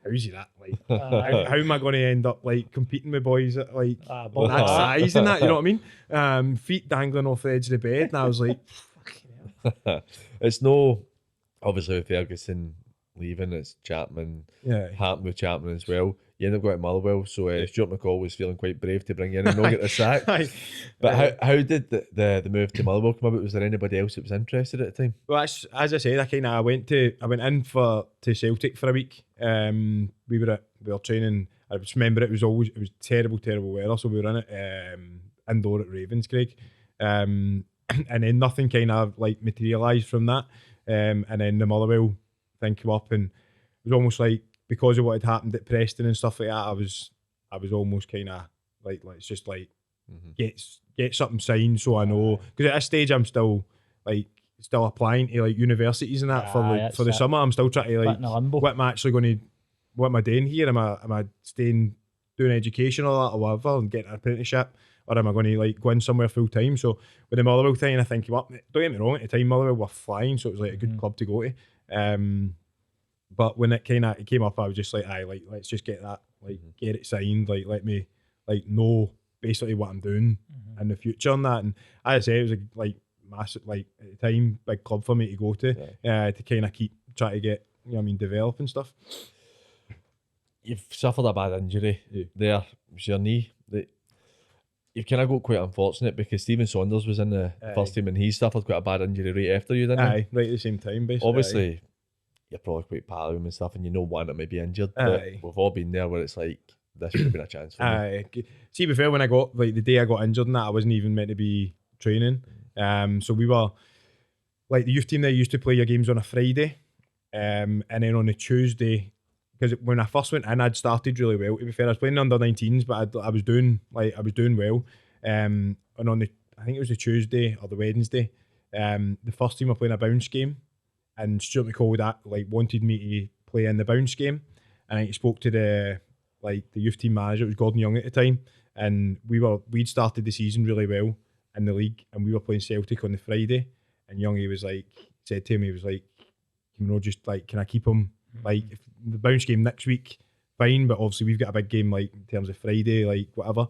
How's he that? Like, how am I going to end up like competing with boys at like that size and that? You know what I mean? Feet dangling off the edge of the bed, and I was like, it's no obviously with Ferguson leaving, it's Chapman. Yeah, happened with Chapman as well. You end up going to Motherwell, so Stuart McCall was feeling quite brave to bring in and not get the sack. But how did the move to Motherwell come about? Was there anybody else that was interested at the time? Well, as I said, I went in to Celtic for a week. We were training. I just remember it was terrible weather, so we were in it indoor at Ravenscraig, and then nothing kind of like materialised from that, and then the Motherwell thing came up, and it was almost like because of what had happened at Preston and stuff like that, I was almost kind of like let's just like get something signed so I know, because at this stage I'm still applying to like universities and that for the summer. I'm still trying to like what am I actually going to what am I doing here? Am I staying doing education or that or whatever and getting an apprenticeship, or am I going to like go in somewhere full time? So with the Motherwell thing, I think don't get me wrong, at the time Motherwell were flying, so it was like a good club to go to. But when it came up, I was just like, let's just get that, like get it signed, like let me like know basically what I'm doing in the future on that. And as I say, it was like massive, like at the time, big club for me to go to kind of keep trying to get, you know what I mean, develop and stuff. You've suffered a bad injury there. It was your knee. You've kind of got quite unfortunate because Stephen Saunders was in the first team and he suffered quite a bad injury right after you, didn't he? Right at the same time, basically. Obviously, you're probably quite part of him and stuff, and you know one that may be injured, but we've all been there where it's like, this would have been a chance for me. See, before when I got, like the day I got injured and that, I wasn't even meant to be training. So we were, like the youth team there used to play your games on a Friday, and then on a Tuesday, because when I first went in, I'd started really well. To be fair, I was playing under 19s, but I was doing well. And on I think it was the Tuesday or the Wednesday, the first team were playing a bounce game, and Stuart McCall wanted me to play in the bounce game, and I spoke to the youth team manager. It was Gordon Young at the time, and we'd started the season really well in the league, and we were playing Celtic on the Friday, and Youngie said to me, he was like, just like, can I keep him like if the bounce game next week? Fine, but obviously we've got a big game like in terms of Friday, like whatever.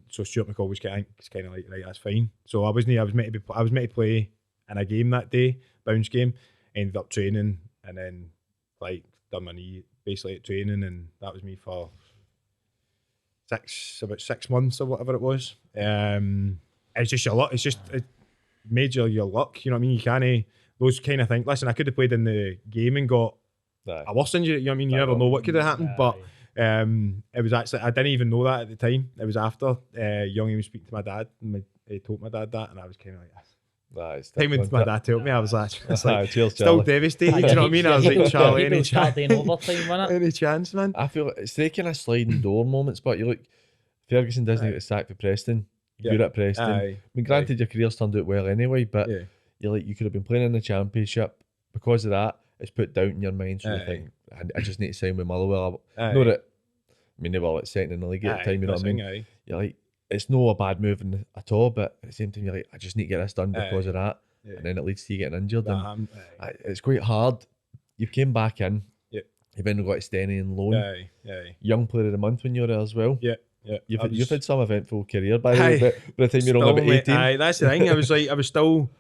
So Stuart McCall was kind of like, right, that's fine. So I was meant to play in a game that day, bounce game. Ended up training and then like done my knee basically at training, and that was me for about 6 months or whatever it was. It's just your luck. It's just major your luck. You know what I mean? You can't those kind of things. Listen, I could have played in the game and got a worse injury. You know what I mean? You never know what could have happened, but. It was actually, I didn't even know that at the time. It was after Youngie was speaking to my dad, and he told my dad that, and I was kind of like, time when my dad told me, I was like still devastated. Do you know what I mean? I was like, Charlie, any chance, man? I feel it's the kind of sliding door moments, but you look, Ferguson doesn't get sacked for Preston. You're at Preston. I mean, granted, your career's turned out well anyway, but you're like, you could have been playing in the Championship. Because of that, it's put doubt in your mind. So you think, I just need to sign with Motherwell. They were like second in the league at the time, you know what I mean? You're like, it's no a bad move at all, but at the same time, you're like, I just need to get this done because of that. And then it leads to you getting injured. And it's quite hard. You've came back in. You've then got Steny and loan. Young player of the month when you were there as well. You've had some eventful career by the way, but by the time you're only about 18. That's the thing. I was still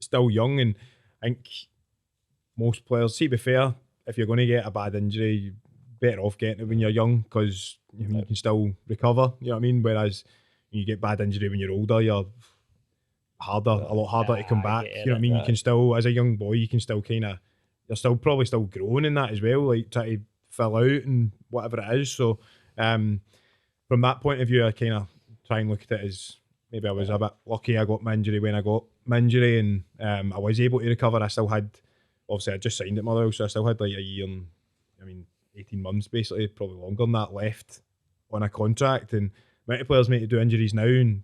still young, and I think most players, see, to be fair, if you're going to get a bad injury, you're better off getting it when you're young, because you can still recover, you know what I mean? Whereas when you get bad injury when you're older, you're a lot harder to come back, you know what I mean? You can still, as a young boy, you can still kind of, you're still probably still growing in that as well, like try to fill out and whatever it is. So from that point of view, I kind of try and look at it as maybe I was a bit lucky I got my injury when I got my injury, and I was able to recover. I still had, obviously I just signed at Motherwell, so I still had like a year and 18 months basically, probably longer than that, left on a contract. And many players need to do injuries now, and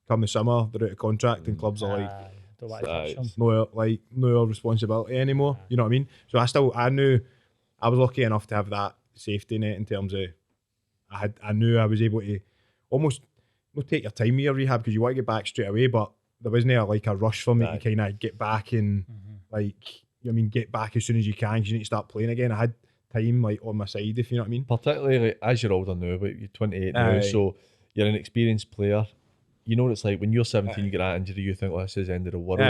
come the summer they're out of contract, and clubs are like no responsibility anymore, you know what I mean? So I knew I was lucky enough to have that safety net in terms of I knew I was able to almost not take your time with your rehab, because you want to get back straight away, but there wasn't a rush for me to kind of get back and get back as soon as you can, because you need to start playing again. I had time like on my side, if you know what I mean. Particularly like, as you're older now, but you're 28 now, so you're an experienced player. You know what it's like when you're 17, you get that injury, you think, this is the end of the world.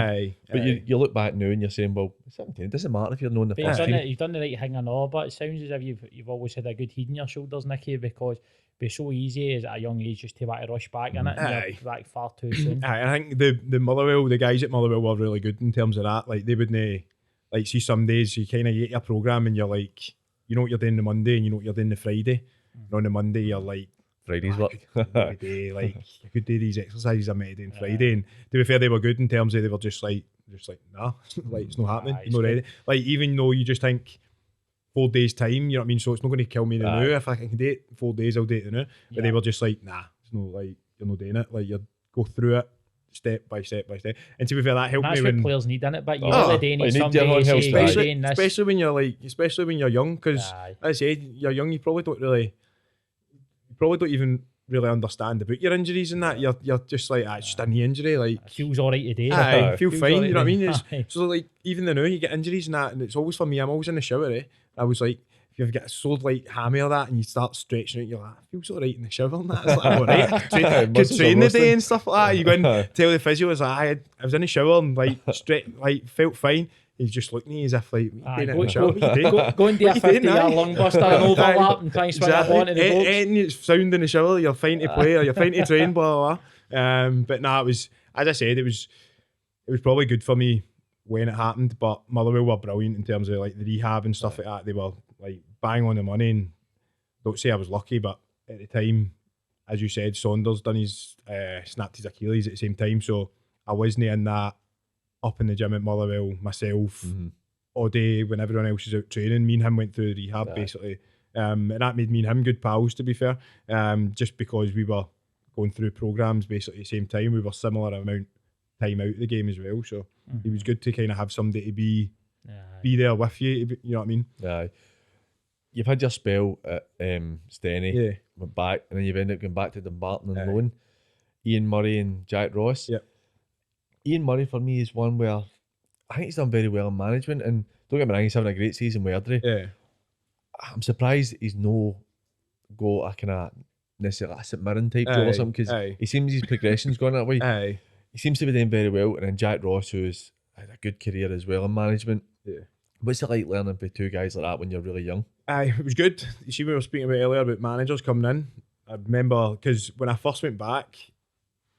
But you look back now and you're saying, well, 17, it doesn't matter if you're known the first team. You've done the right thing, I know, but it sounds as if you've always had a good head on your shoulders, Nicky, because it'd be so easy at a young age just to want to rush back in it, and you're back far too soon. I think the guys at Motherwell were really good in terms of that. Like, they wouldn't, like, see, some days you kind of get your programme and you're like, you know what you're doing the Monday and you know what you're doing the Friday. And on the Monday you're like, Friday's work. Day, like, I could do these exercises I'm meant to do on Friday. And to be fair, they were good in terms of they were just like nah, like, it's not happening. It's not ready. Like, even though you just think 4 days time, you know what I mean? So it's not going to kill me now. If I can do it 4 days, I'll do it now. But they were just like, nah, it's not, like, you're not doing it. Like, you go through it step by step by step. And to be fair, that helped me when players need in it, but you really need somebody especially when you're young, because as I said, you're young, you probably don't even really understand about your injuries and that. You're just like, it's just a knee injury, like, feels alright today. Feel fine, you know what I mean? So like, even the now you get injuries and that, and it's always, for me, I'm always in the shower. I was like, if you get a sword like hammer that and you start stretching out, you're like, it feels alright in the shower and that. It's like, I'm alright. Could train the day and stuff like that. You go and tell the physio, I was in the shower and like felt fine. He's just looking at me as if like, go and do a 50-yard lung buster and overlap and try and swing up onto the box. Any sound in the shower, you're fine to play or you're fine to train, blah, blah, blah. But nah, it was, as I said, it was probably good for me when it happened, but Motherwell were brilliant in terms of like the rehab and stuff like that. They were like bang on the money, and don't say I was lucky, but at the time, as you said, Saunders done his snapped his Achilles at the same time, so I wasn't in that up in the gym at Motherwell myself all day when everyone else was out training. Me and him went through rehab basically, and that made me and him good pals, to be fair, just because we were going through programmes basically at the same time. We were similar amount time out of the game as well, so it was good to kind of have somebody to be there with you, you know what I mean? You've had your spell at Steny, went back, and then you've ended up going back to Dumbarton on loan. Ian Murray and Jack Ross. Ian Murray for me is one where I think he's done very well in management, and don't get me wrong, he's having a great season with Airdrie. I'm surprised he's no got a kind of necessarily a St Mirren type job or something, because he seems his progression's gone that way. He seems to be doing very well, and then Jack Ross, who's had a good career as well in management. What's it like learning by two guys like that when you're really young? It was good. You see, we were speaking about earlier about managers coming in. I remember, because when I first went back,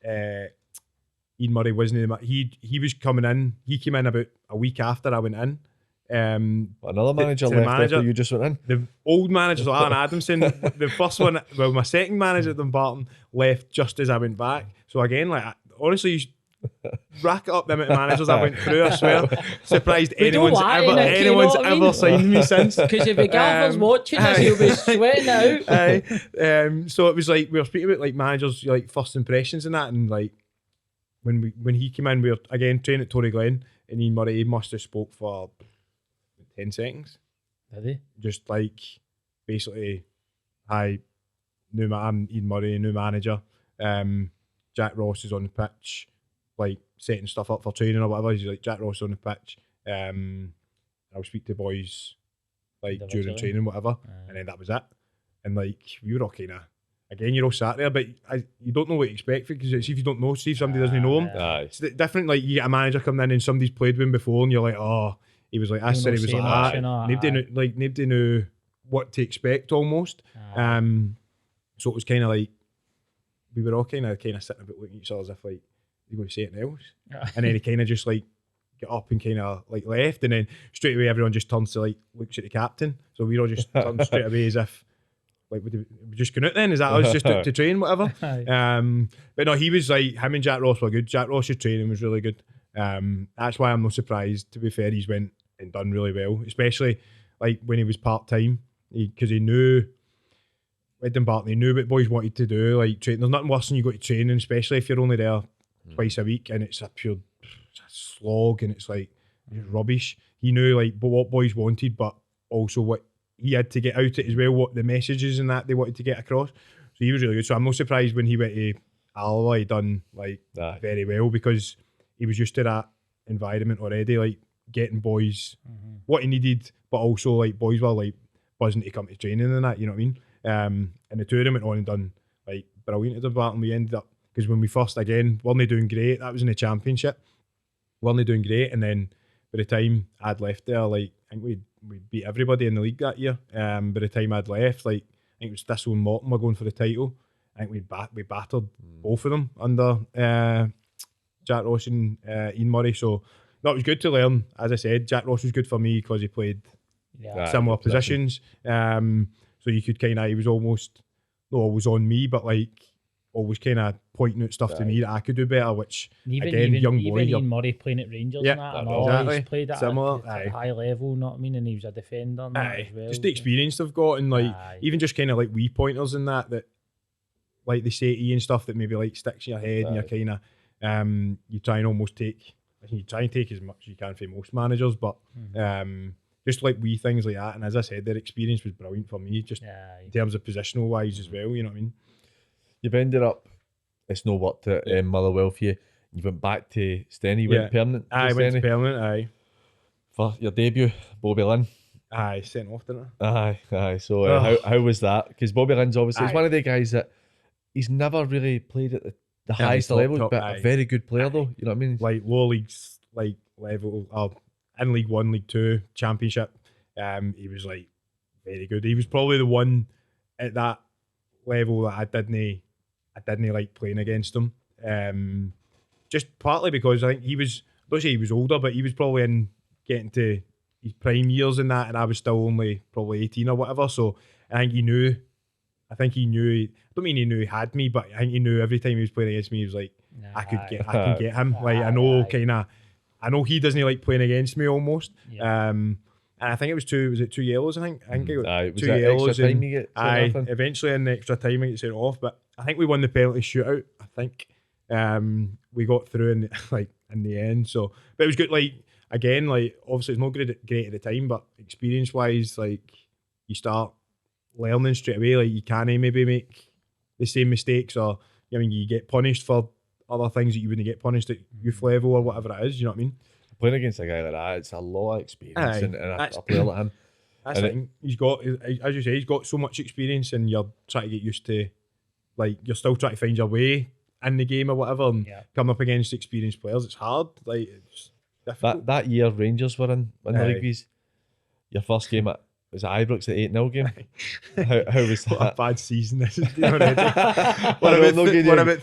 Ian Murray wasn't. He was coming in. He came in about a week after I went in. Another manager left after you just went in. The old manager, so Alan Adamson, the first one, well, my second manager at Dumbarton left just as I went back. So again, like, honestly, you rack it up the amount of managers I went through, I swear. Surprised anyone's ever signed me since. Because if the gaffer's watching us, he'll be sweating out. So it was like, we were speaking about like managers, like first impressions and that, and like when he came in, we were again training at Tory Glen, and Ian Murray must have spoke for 10 seconds. Did he? Just like, basically, hi, I'm Ian Murray, new manager. Jack Ross is on the pitch, like setting stuff up for training or whatever. He's like, Jack Ross on the pitch. I'll speak to boys like during training, whatever. And then that was it. And like, we were all kind of, again, you're all sat there, but you don't know what to expect because see if you don't know, see if somebody doesn't know him. It's different. Like you get a manager coming in and somebody's played with him before, and you're like, oh, he was like this, and he was like that. Nobody knew what to expect almost. So it was kind of like we were all kind of sitting about looking at each other as if like you're going to say anything else, and then he kind of just like get up and kind of like left, and then straight away everyone just turns to like looks at the captain. So we all just turned straight away as if like we just going out then. Is that us just out to train whatever? But no, he was like him and Jack Ross were good. Jack Ross's training was really good. That's why I'm not surprised. To be fair, he's went and done really well, especially like when he was part time because he knew. With Dumbarton, he knew what boys wanted to do. Like train, there's nothing worse than you go to training, especially if you're only there twice a week and it's a slog and it's like rubbish. He knew like what boys wanted, but also what he had to get out of it as well, what the messages and that they wanted to get across. So he was really good. So I'm not surprised when he went to Alloa, he done like very well because he was used to that environment already, like getting boys what he needed, but also like boys were like buzzing to come to training and that, you know what I mean? And the two of them went on and done like brilliant at Dumbarton. We ended up because when we first weren't doing great. That was in the championship. Weren't doing great, and then by the time I'd left there, like I think we beat everybody in the league that year. By the time I'd left, like I think it was Thistle and Morton were going for the title. I think we battered both of them under Jack Ross and Ian Murray. So that was good to learn. As I said, Jack Ross was good for me because he played similar positions. So you could kind of, he was almost, not always on me, but like always kind of pointing out stuff to me that I could do better, which again, young boy. Even Ian Murray playing at Rangers and that, and exactly. He's played at a high level, know what I mean? And he was a defender and that as well. Just the experience they've got and like, even just kind of like wee pointers and that like they say to you and stuff that maybe like sticks in your head and you're kind of, you try and almost take, you try and take as much as you can from most managers, but just like wee things like that. And as I said, their experience was brilliant for me, just in terms of positional wise as well, you know what I mean? You've ended up, it's no worked at Motherwell for you. You went back to Steny, went permanent. I went to permanent, for your debut, Bobby Lynn. Sent off, didn't I? Aye. So how was that? Because Bobby Lynn's obviously he's one of the guys that he's never really played at the highest level, but a very good player though. You know what I mean? Like low leagues, like level, in League 1, League 2, Championship. He was like very good. He was probably the one at that level that I didn't like playing against him. Just partly because I think he was, I don't say he was older, but he was probably in getting to his prime years and that, and I was still only probably 18 or whatever. So I think he knew. I don't mean he knew he had me, but I think he knew every time he was playing against me, he was like, I can get him. Like I know he doesn't like playing against me almost. And I think it was 2 yellows. I think it got 2 yellows. And eventually in the extra time I get sent off. But I think we won the penalty shootout. I think we got through in the end. So, but it was good. Like again, like obviously it's not great at the time, but experience wise, like you start learning straight away. Like you can't maybe make the same mistakes, or I mean you get punished for other things that you wouldn't get punished at youth level or whatever it is. You know what I mean? Playing against a guy like that, it's a lot of experience, and a player like him. That's the thing. He's got, as you say, he's got so much experience, and you're trying to get used to, like, you're still trying to find your way in the game or whatever, and coming up against experienced players, it's hard. Like, it's difficult. That year Rangers were in the leagues. Your first game was it Ibrox, the 8-0 game? How was that? What a bad season this has been already.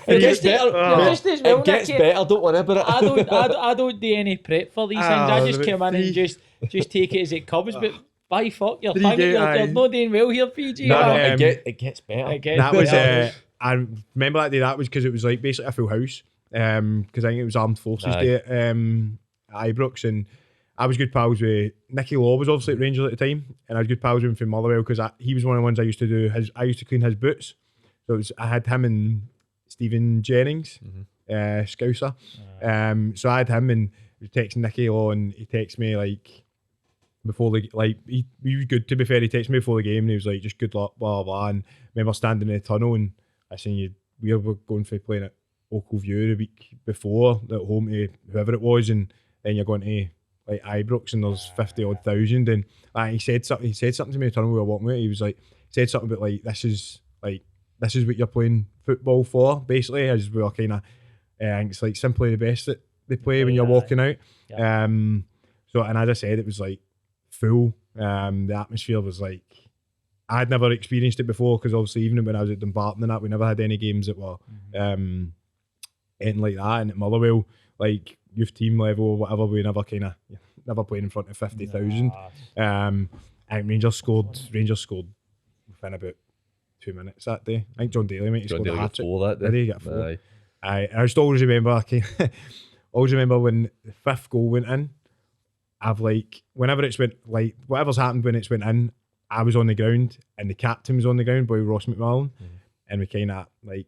It gets better, don't worry about it. I don't do any prep for these things. I just come in and just take it as it comes. But by fuck, you're not doing well here, PG. It gets better. That was I remember that day. That was because it was like basically a full house. Because I think it was Armed Forces Day at Ibrox, and I was good pals with Nicky Law, was obviously at Rangers at the time, and I was good pals with him from Motherwell because he was one of the ones I used to do. I used to clean his boots, so I had him and Stephen Jennings, Scouser. So I had him, and he was texting Nicky Law, and he texted me like before he was good. To be fair, he texted me before the game, and he was like, "Just good luck, blah blah blah." And I remember standing in the tunnel, and I seen we were going for playing at Oakville View the week before at home to whoever it was, and then you're going to like Ibrox and there's 50-odd thousand, and he said something to me in the tunnel we were walking with. He was like, said something about like, this is like this is what you're playing football for, basically, as we were kind of, I think it's like simply the best that they play when you're walking out. Yeah. So, and as I said, it was like full. The atmosphere was like, I'd never experienced it before, because obviously even when I was at Dumbarton and that, we never had any games that were anything like that. And at Motherwell, like youth team level or whatever, we never played in front of 50,000. And Rangers scored within about 2 minutes that day. I think John Daly might have scored a hat-trick. Did he get 4? I just always remember, when the 5th goal went in, I've like, whenever it's went, like whatever's happened when it's went in, I was on the ground and the captain was on the ground, boy Ross McMillan, and we kind of like,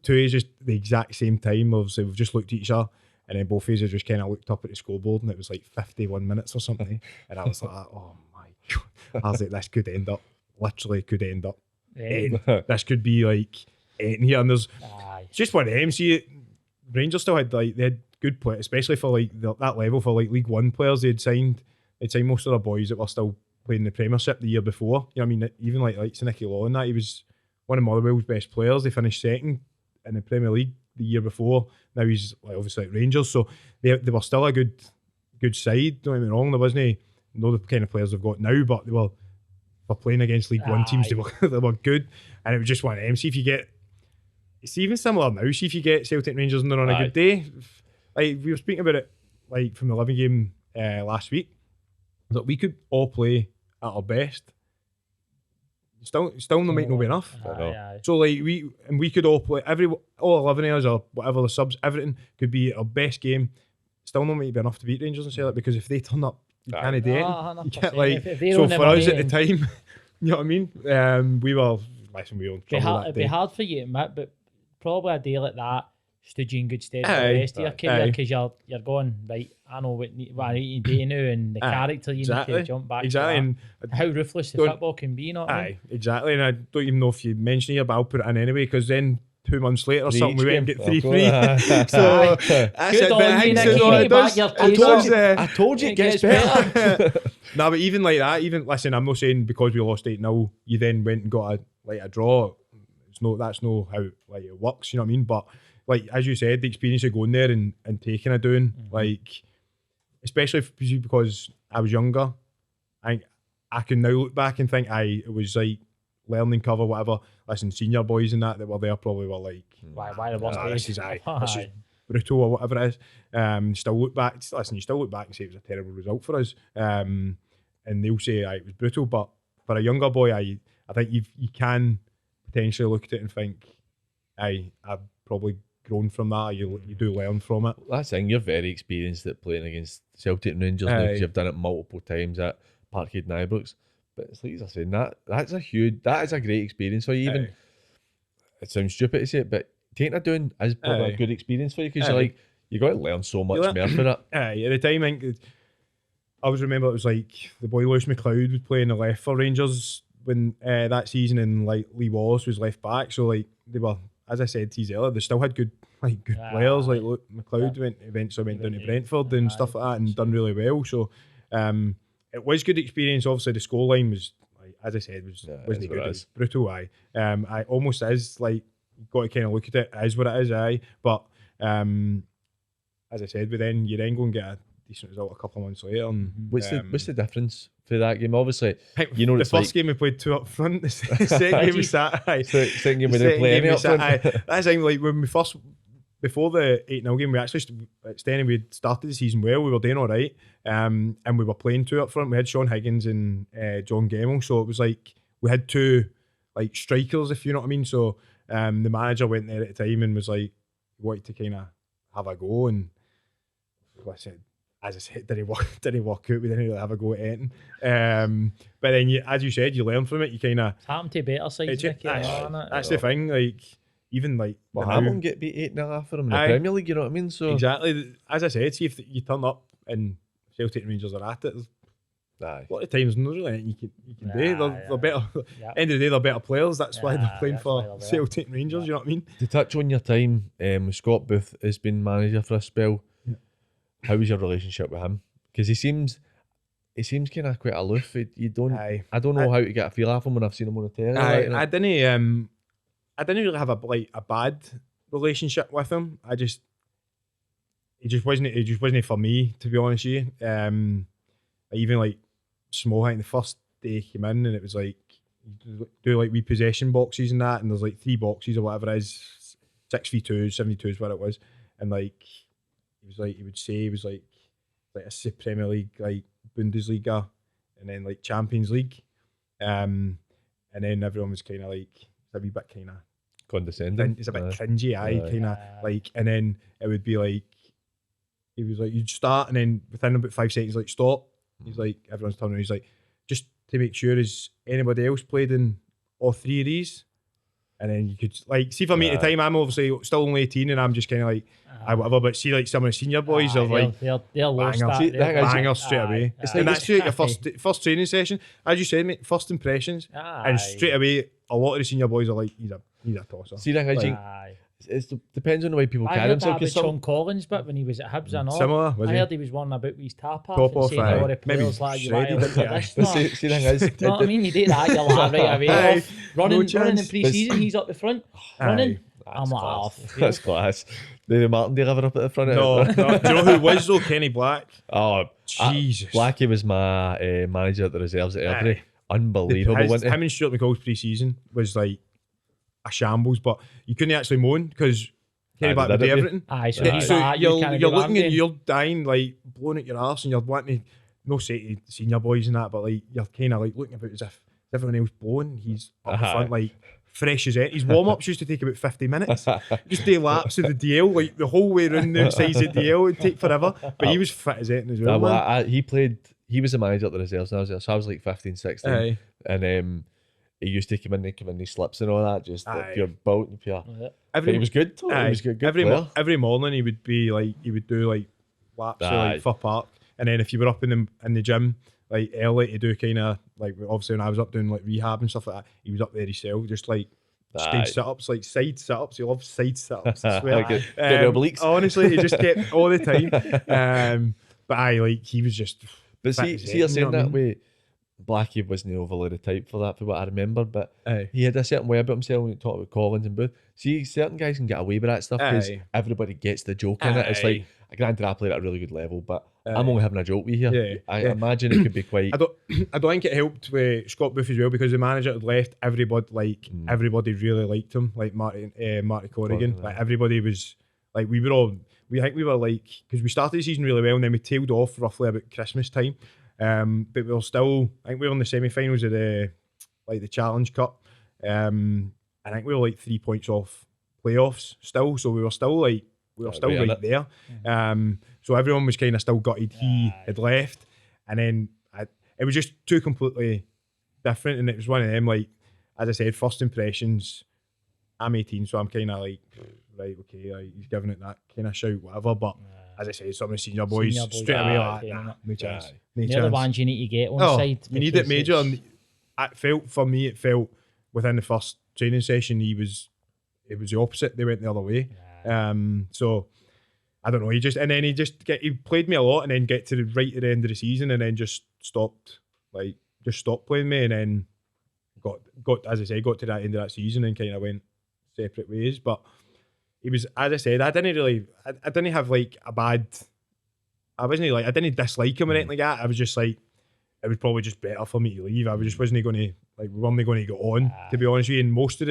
two is just the exact same time. Obviously, we've just looked at each other, and then both of us just kind of looked up at the scoreboard, and it was like 51 minutes or something, and I was like, oh my God. I was like, this could end up, literally could end up. This could be like anything here, and there's just one of them. See, Rangers still had they had good play, especially for like that level, for like League One players. They'd signed most of the boys that were still playing the Premiership the year before. You know what I mean? Even like Nicky Devlin, that he was one of Motherwell's best players. They finished second in the Premier League the year before. Now he's like obviously at Rangers, so they were still a good side. Don't get me wrong, there wasn't the kind of players they've got now, but they were playing against League One teams. They were good, and it was just one of them. See if you get, it's even similar now. See if you get Celtic and Rangers and they're on a good day. Like we were speaking about it, like from the Living game last week, that we could all play at our best. Still might not be enough. So like we could all play, all 11 of us or whatever the subs, everything could be our best game. Still not might be enough to beat Rangers and Celtic, because if they turn up, you can't do it. So for us at the time, you know what I mean? We were it'd be hard for you to admit, but probably a day like that stood you in good stead for the rest of your career, because you're going, right, I know what I need to do now, and the character you need to jump back to. And how ruthless the football can be, not exactly. And I don't even know if you mentioned it here, but I'll put it in anyway, because then 2 months later or something, we went and get 3-3. So good on you, Nicky. I told you it gets better. No, but even like that, listen, I'm not saying because we lost 8-0, you then went and got a draw. That's no how like it works, you know what I mean? But like as you said, the experience of going there and taking a doing, like especially because I was younger, I can now look back and think it was like learning curve or whatever. Listen, senior boys and that were there probably were like, why the worst this is brutal or whatever it is. You still look back and say it was a terrible result for us, and they'll say it was brutal. But for a younger boy, I think you can potentially look at it and think, I've probably grown from that. You do learn from it. That's the thing, you're very experienced at playing against Celtic and Rangers now, because you've done it multiple times at Parkhead and Ibrox. But it's like you're saying, that is a great experience for you. Even it sounds stupid to say it, but taking a doing is probably a good experience for you, because you're like, you got to learn so much more for it. At the time, I always remember it was like the boy Lewis McLeod was playing the left for Rangers when that season, and like Lee Wallace was left back. So like they were, as I said to you earlier, they still had good players. Like McLeod eventually went down to Brentford and stuff like that, and done really well. So it was good experience. Obviously the scoreline was, like, as I said, wasn't good. It was brutal. I almost is like, you've got to kind of look at it as what it is. But as I said, you then go and get a decent result a couple of months later. And, what's the difference for that game? Obviously, you know, the first game we played 2 up front. The second game we sat. Second game we didn't play any up front. That's like when we first, before the 8-0 game, we actually we had started the season well. We were doing all right, and we were playing 2 up front. We had Sean Higgins and John Gemmell, so it was like we had 2 like strikers, if you know what I mean. So the manager went there at the time and was like, wanted to kind of have a go, and as I said, did he walk out? We didn't really have a go at anything. But then, as you said, you learn from it. You kind of happened to better sides. That's the thing. Like even like Hamilton get beat 8-0 for him in the Premier League. You know what I mean? So exactly. As I said, see if you turn up and Celtic and Rangers are at it. A lot of times, not really anything you can do. They're better. End of the day, they're better players. That's why they're playing for Celtic and Rangers. You know what I mean? To touch on your time, Scott Booth has been manager for a spell. How was your relationship with him? Because he seems kind of quite aloof. I don't know how to get a feel off him when I've seen him on the telly. I didn't. I didn't really have a bad relationship with him. He just wasn't for me, to be honest with you. I even like small, I think the first day he came in and it was like you do like repossession boxes and that, and there's like 3 boxes or whatever it is, 6v2s, 72s, what it was, and like he would say he was like a Premier League, like Bundesliga, and then like Champions League, and then everyone was kind of like a wee bit kind of condescending. It's a bit cringy, kind of like, and then it would be like he was like you'd start and then within about 5 seconds like stop. He's like everyone's turning. He's like just to make sure is anybody else played in all 3 of these, and then you could like see for me at the time I'm obviously still only 18 and I'm just kind of like whatever, but see like some of the senior boys are like they're lost bangers straight away. And that's your first training session, as you said, mate, first impressions, and straight away a lot of the senior boys are like he's a tosser. See that it depends on the way people carry themselves. Because Sean Collins, but when he was at Hibs, I know. Similar, I heard he was one about his top off and saying all the players like you might have this. See the You know what I mean? You do that, you're like right away. Running in pre-season, he's up the front, running. I'm like, off. That's class. The Martin deliver up at the front. No. Do you know who was though? Kenny Black. Oh, Jesus. Blackie was my manager at the reserves at Airdrie. Unbelievable, wasn't him and Stuart McCall's pre-season was like a shambles, but you couldn't actually moan because Kenny Black would do everything. So you're looking and you're dying, like blowing at your arse, and you're wanting to, no say to senior boys and that, but like you're kind of like looking about as if everyone else blowing, he's up the front like fresh as it. His warm-ups used to take about 50 minutes. Just do laps of the DL, like the whole way around the sides of the DL would take forever, but he was fit as it as well. He was a manager at the reserves and I was there, so I was like 15, 16, and he used to come in his slips and all that, just like pure bout and pure. But he was good. He was good. Every morning he would do like laps of like Fir Park, and then if you were up in the gym like early to do kind of like obviously when I was up doing like rehab and stuff like that, he was up there himself, just like stage sit-ups, like side sit-ups. He loves side sit-ups, I swear. Get the obliques. Honestly, he just kept all the time. But he was just. But see, you're saying that way. Blackie wasn't overly the type for that, for what I remember, but he had a certain way about himself when he talked about Collins and Booth. See, certain guys can get away with that stuff because everybody gets the joke in it. It's like, granted, I played at a really good level, but I'm only having a joke with here. I imagine it could be quite. I don't think it helped with Scott Booth as well, because the manager had left. Everybody really liked him, like Marty Corrigan. Like everybody was like, we think we were like, because we started the season really well and then we tailed off roughly about Christmas time. But we were still, I think we were in the semi-finals of the Challenge Cup. I think we were like 3 points off playoffs still, so we were still right there. So everyone was kind of still gutted he had left, and then it was just two completely different, and it was one of them, like, as I said, first impressions. I'm 18, so I'm kind of like, right, okay, like, he's giving it that kind of shout, whatever, but as I say, some of the senior boys straight away like, no chance. They're the ones you need to get on side. You need it major. And it felt within the first training session, it was the opposite. They went the other way. So I don't know. He played me a lot, and then get to the end of the season, and then just stopped playing me, and then got as I say, got to that end of that season and kind of went separate ways. But he was, as I said, I didn't have like a bad. I didn't dislike him or anything like that. I was just like, it was probably just better for me to leave. I just wasn't going to, like, we weren't going to go on, to be honest with you. And most of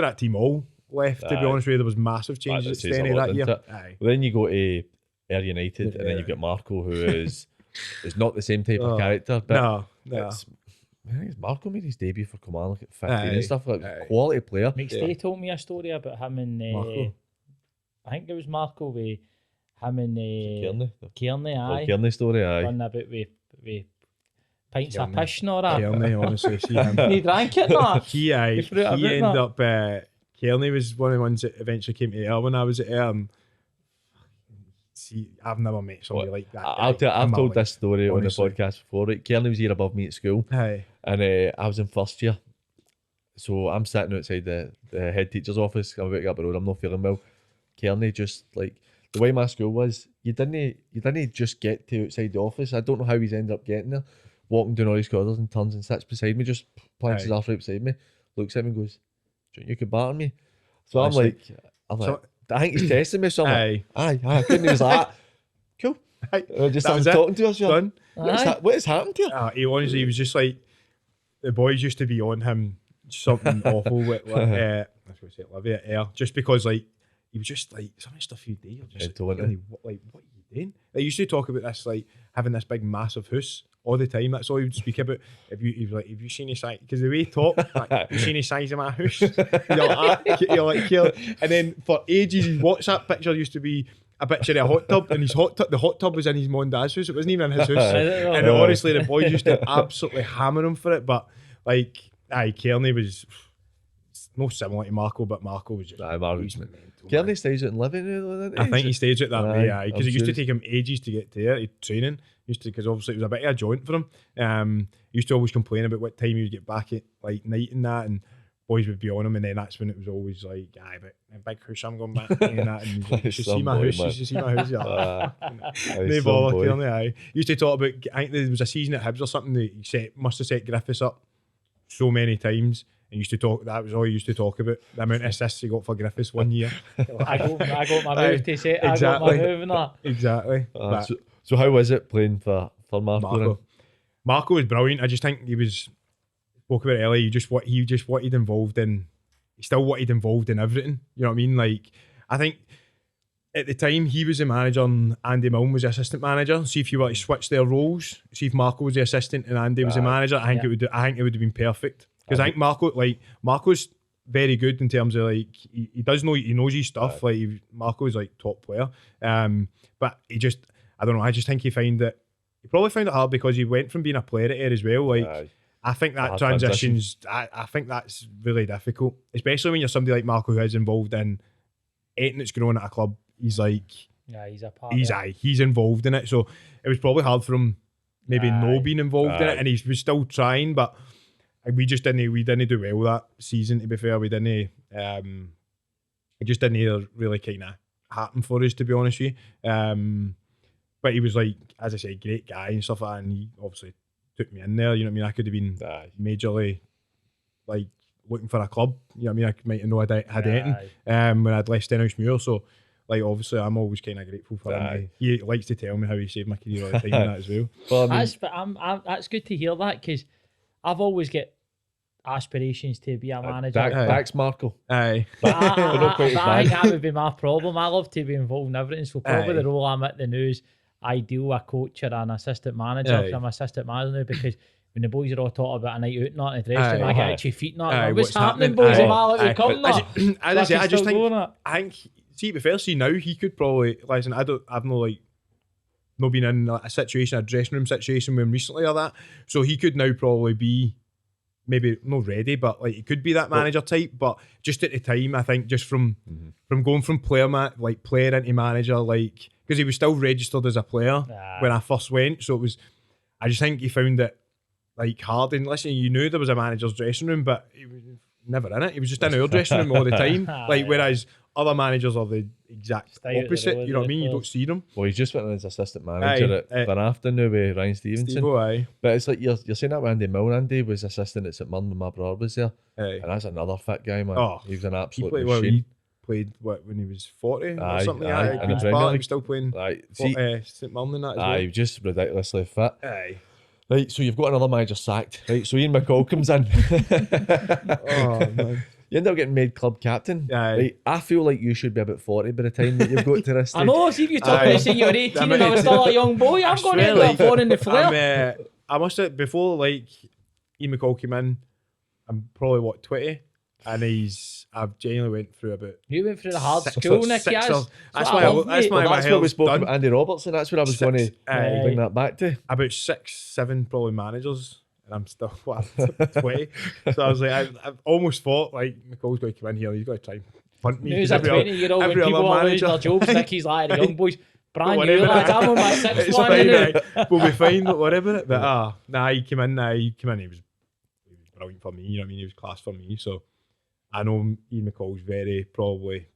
that team all left, to be honest with you. There was massive changes at Steny that year. Well, then you go to Ayr United, and then you've got Marco, who is not the same type of character. But no. I think Marco made his debut for Kilmarnock at 15 and stuff, like quality player. McStay told me a story about him and I think it was Marco with him and Kearney, aye. Kearney story, aye. One about with pints of piss and all that. Kearney, honestly, see him. He drank it, no? He ended up. Kearney was one of the ones that eventually came to Ayr when I was at Ayr. See, I've never met somebody like that. I've told this story on the podcast before. Right? Kearney was here above me at school, and I was in first year. So I'm sitting outside the head teacher's office. I'm about to get up the road. I'm not feeling well. Kearney just, like, the way my school was, you didn't just get to outside the office. I don't know how he's ended up getting there. Walking down all these corridors and turns and sits beside me, just plants his arse right beside me, looks at me and goes, you could batter me. So Honestly. I'm like, I think he's testing me. So I'm like, aye. Couldn't he was like, cool. Just started talking to us. Done. What has happened here? He honestly was just like, the boys used to be on him something awful with I was going to say Livy at Ayr, just because like he was just like some of the stuff he'd do, you're just like, really, what are you doing? They used to talk about this, like having this big massive house all the time. That's all he would speak about. He was like, have you seen his size? Because the way he talked, like, you seen his size of my house? You're like, and then for ages his WhatsApp picture used to be a picture of a hot tub, and the hot tub was in his mum and dad's house. It wasn't even in his house. And honestly, the boys used to absolutely hammer him for it. But like, Kearney was no similar to Marco, but Marco was just. Kearney stays out in Livy now, doesn't he? I think he stays out that way, because it used to take him ages to get to training. Because obviously it was a bit of a joint for him. He used to always complain about what time he would get back at like night and that, and boys would be on him, and then that's when it was always like, but a big house, I'm going back and that, and he's like, you should see my house, you should see my house. No bother, Kearney. He used to talk about, I think there was a season at Hibs or something that he must have set Griffiths up so many times. And used to talk. That was all he used to talk about. The amount of assists he got for Griffiths one year. I got my move to say. Exactly. I got my move and that. Exactly. So how was it playing for Marco? Marco was brilliant. I just think he was. Spoke about it earlier. He just wanted involved in. He still wanted involved in everything. You know what I mean? Like, I think at the time he was the manager and Andy Milne was the assistant manager. See if you were to switch their roles. See if Marco was the assistant and Andy was the manager. I think it would have been perfect. Because I think Marco's very good in terms of like he does know, he knows his stuff. Like Marco's like top player, but he just, I don't know. I just think he probably found it hard because he went from being a player at Ayr as well. Like I think that transitions. I think that's really difficult, especially when you're somebody like Marco who is involved in anything that's going on at a club. He's like, he's a part. He's involved in it. So it was probably hard for him, maybe being involved in it, and he was still trying, but. We didn't do well that season, to be fair. We didn't it just didn't really kind of happen for us, to be honest with you. But he was like, as I say, great guy and stuff like that, and he obviously took me in there, you know what I mean? I could have been majorly like looking for a club, you know what I mean? I might have known I had anything when I'd left Stenhousemuir, so like obviously I'm always kind of grateful for him. He likes to tell me how he saved my career all the time and that as well. Well, I mean, that's good to hear that, because I've always got aspirations to be a manager. Backs Marco. Aye. But I think that would be my problem. I love to be involved in everything. So probably the role I'm at the news, I deal with a coach or an assistant manager. I'm assistant manager now, because when the boys are all talking about a night out and not in the dressing room, I get itchy feet and that. What's happening, boys? Am I allowed to come? I just think, see, to be fair, now he could probably, listen, I've no been in a situation, a dressing room situation with him recently or that. So he could now probably be, maybe not ready, but like he could be that manager type. But just at the time, I think just from going from player into manager, like, because he was still registered as a player when I first went. So it was, I just think he found it like hard. And listen, you knew there was a manager's dressing room, but he was never in it. He was just in our dressing room all the time. Like, whereas other managers are the exact opposite. You know what I mean? You don't see them. Well, he's just went in as assistant manager at Van Afton now with Ryan Stevenson. But it's like you're saying that with Andy Milne. Andy was assistant at St Mirren when my brother was there. And that's another fit guy, man. Oh, he was an absolute machine. He played when he was 40 or something like that. Queen's Park, he was still playing St Mirren and that as well. He was just ridiculously fit. Right, so you've got another manager sacked. Right, so Ian McCall comes in. Oh, man. You end up getting made club captain. Right, I feel like you should be about 40 by the time that you've got to this stage. I know, see if you're talking to say you're 18 and I was still a young boy, I'm going to end up falling in the flare. I must have, before like Ian McCall came in, I'm probably 20, and I've genuinely went through about. You went through the hard school, Nicky. That's why we spoke about Andy Robertson. That's what I was going to bring that back to. About 6, 7 probably managers. And I'm still 20. So I was like, I've almost thought like McCall's got to come in here. He's got to try and punt me. He's a 20-year-old when people are losing their jobs. Nicky's like the young boys. Brand new lads. I'm on my 6th one. We'll be fine. Don't worry about it. But he came in. He was brilliant for me. You know what I mean? He was class for me. So I know Ian McCall's very probably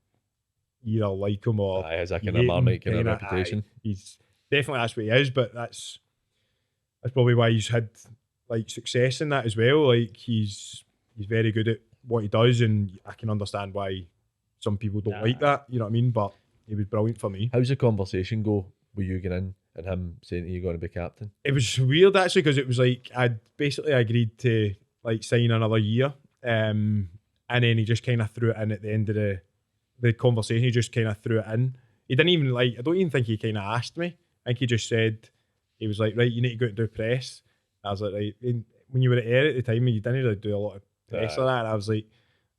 either like him or he has a kind of Marmite kind of reputation. He's definitely, that's what he is. But that's probably why he's had like success in that as well. Like he's very good at what he does, and I can understand why some people don't like that. You know what I mean? But he was brilliant for me. How's the conversation go with you getting in and him saying you're going to be captain? It was weird actually, because it was like I'd basically agreed to like sign another year, and then he just kind of threw it in at the end of the conversation. He just kind of threw it in. He didn't even I don't even think he kind of asked me. I think he just said, he was like, right, you need to go and do press. I was like, right, when you were at Ayr at the time, you didn't really do a lot of press like that. And I was like,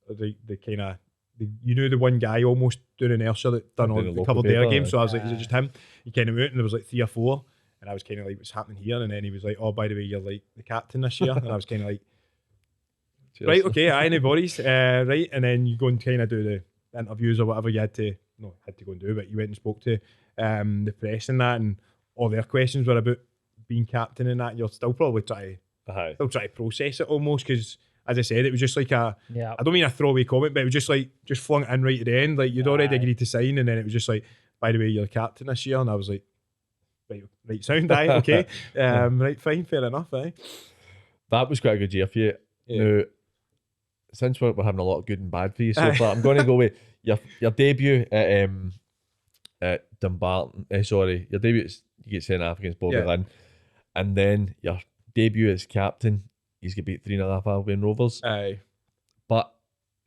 the kind of, you knew the one guy almost doing an Ayrshire that done all the covered Ayr games. So I was like, is it just him? He kind of went, and there was like 3 or 4. And I was kind of like, what's happening here? And then he was like, oh, by the way, you're like the captain this year. And I was kind of like, right, okay, any bodies, right. And then you go and kind of do the interviews or whatever you had to go and do, but you went and spoke to the press and that, and all their questions were about being captain and that. You're still probably trying to process it almost, because as I said, it was just like I don't mean a throwaway comment, but it was just like, just flung it in right at the end, like you'd already agreed to sign, and then it was just like, by the way, you're the captain this year. And I was like, right sound, okay. Right, fine, fair enough, That was quite a good year for you. Now, since we're having a lot of good and bad for you so far, I'm going to go with your debut at Dumbarton. Your debut, you get sent off against Bobby Lynn, and then your debut as captain, he's get beat 3-0 Albion Rovers. But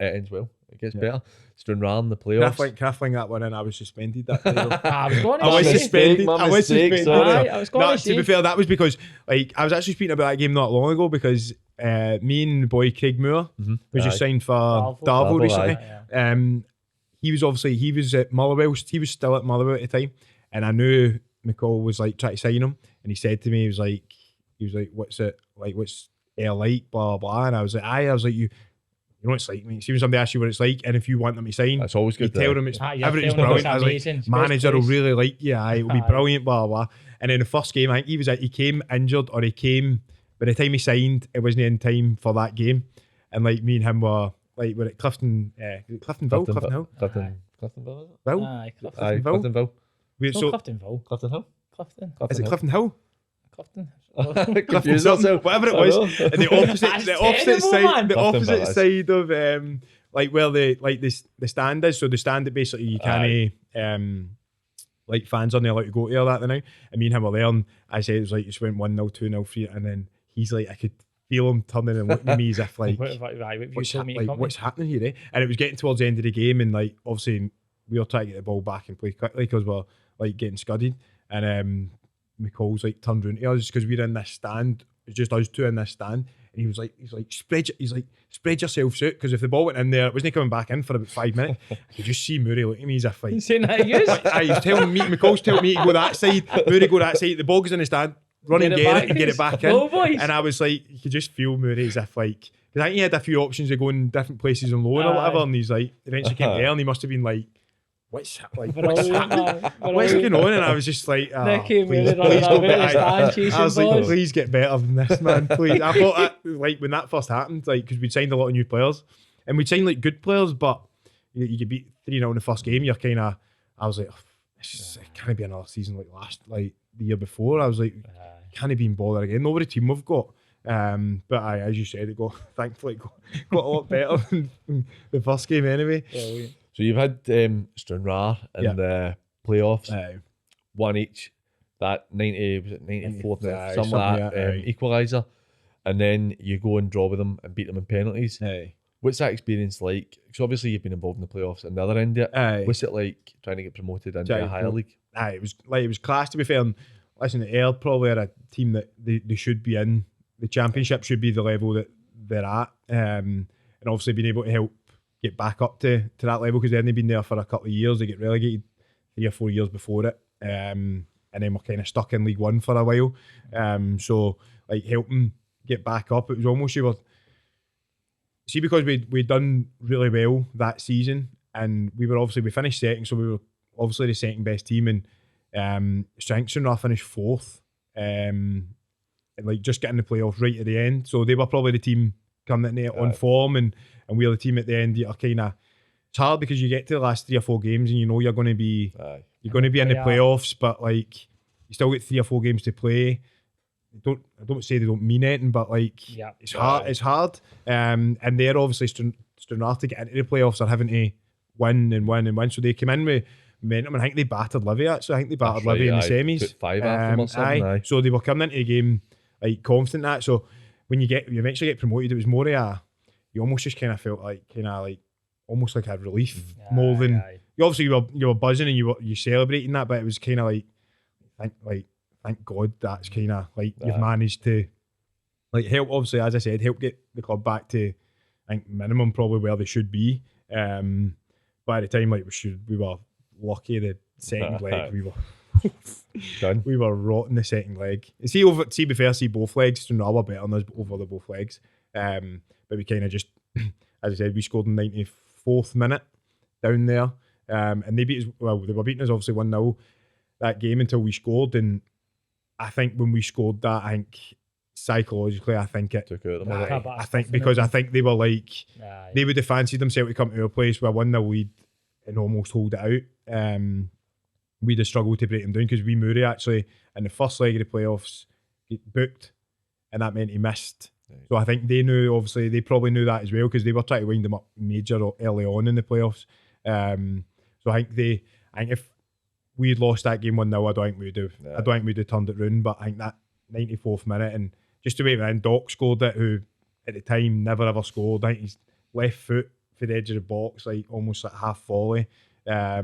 it ends well. It gets better. Stranraer in the playoffs. Can I fling that one in? I was suspended that day. I was going to I was say. suspended. I was suspended. I was going to say. To be fair, that was because like I was actually speaking about that game not long ago, because me and the boy Craig Moore, who just signed for Darvel recently. He was at Motherwell. He was still at Motherwell at the time, and I knew McCall was like trying to sign him, and he said to me, he was like, what's it like? What's Ayr like? Blah blah. And I was like, you know what it's like, mate. See when somebody asks you what it's like, and if you want them to sign, that's always good. You tell them everything's brilliant. I was like, manager will really like you. It'll be brilliant. Blah blah. And in the first game, I think he came injured, or he came by the time he signed, it wasn't in time for that game. And like me and him were like, we're at Cliftonville. Cliftonville, is it? Cliftonville. Clifton Hill. Is it Clifton Hill? Clifton. Confused myself. Whatever it was. And the opposite side of like where the stand is. So the stand that basically you can't like fans aren't allowed to go to that now. And me and him were there, and I said it was like just went 1-0, 2-0, 3, and then he's like, I could feel him turning and looking at me as if like, what's happening here? And it was getting towards the end of the game, and like obviously we were trying to get the ball back and play quickly because we're like getting scudded. And McCall's like turned around to us because we're in this stand. It's just us two in this stand, and he's like spread yourselves out, because if the ball went in there, it wasn't coming back in for about 5 minutes. I could just see Murray looking at me as if like, he's saying that he is. He's telling me, McCall's telling me to go that side, Murray go that side. The ball goes in the stand, run and get it and get it back in. And I was like, you could just feel Murray as if like, because I think he had a few options of going different places on loan or whatever, and he's like, eventually came there, and he must have been like, what's happening? What's going on? And I was just like, Nicky, please go back. I was like, please get better than this, man. Please. I thought that, like when that first happened, like because we'd signed a lot of new players, and we'd signed like good players, but you get beat 3-0 in the first game. You're kind of, I was like, it can't be another season like the year before. I was like, can't it be bothered again? Over the team we've got. But as you said, thankfully got a lot better than the first game anyway. So you've had Stranraer in the playoffs, one each, that 94th, something like that, equaliser, and then you go and draw with them and beat them in penalties. What's that experience like? Because obviously you've been involved in the playoffs and the other end of it. What's it like trying to get promoted into a higher league? It was class, to be fair. And listen, Ayr probably are a team that they should be in. The championship should be the level that they're at, and obviously being able to help get back up to that level, because they hadn't been there for a couple of years. They get relegated 3 or 4 years before it, and then we're kind of stuck in League One for a while. So like helping get back up, it was almost because we'd done really well that season, and we finished second, so we were obviously the second best team, and Stranraer finished 4th, and like just getting the playoffs right at the end. So they were probably the team coming in on form, and we're the team at the end that are kind of, it's hard because you get to the last 3 or 4 games and you know you're going to be in the playoffs, but like you still get 3 or 4 games to play. I don't say they don't mean anything, but like it's hard. It's hard. And they're obviously Stranraer to get into the playoffs are having to win and win and win. So they came in with momentum. I think they battered Livy. Actually, I think they battered Livy in the semis. Took 5 after them or something. So they were coming into the game like confident that. So when you eventually get promoted, it was more you almost just kind of felt like almost like a relief more than you obviously you were buzzing and you celebrating that, but it was kind of thank God that's kind of like you've managed to like help, obviously, as I said, help get the club back to I think minimum probably where they should be. By the time we were lucky the second leg we were done. We were rotten the second leg. See both legs. Stranraer were better than us over the both legs. But we kind of just, as I said, we scored in the 94th minute down there. And they beat us, they were beating us obviously 1-0 that game until we scored. And I think when we scored that, I think psychologically, I think it took out them. I think because I think they were like, they would have fancied themselves to come to our place with a 1-0 lead and almost hold it out. We'd have struggled to break them down because we Moody actually in the first leg of the playoffs get booked, and that meant he missed. So I think they knew, obviously, they probably knew that as well because they were trying to wind them up major early on in the playoffs. So I think if we'd lost that game 1-0, I don't think we'd have turned it round. But I think that 94th minute and just the way then Doc scored it, who at the time never ever scored. I think his left foot for the edge of the box, like almost like half volley. I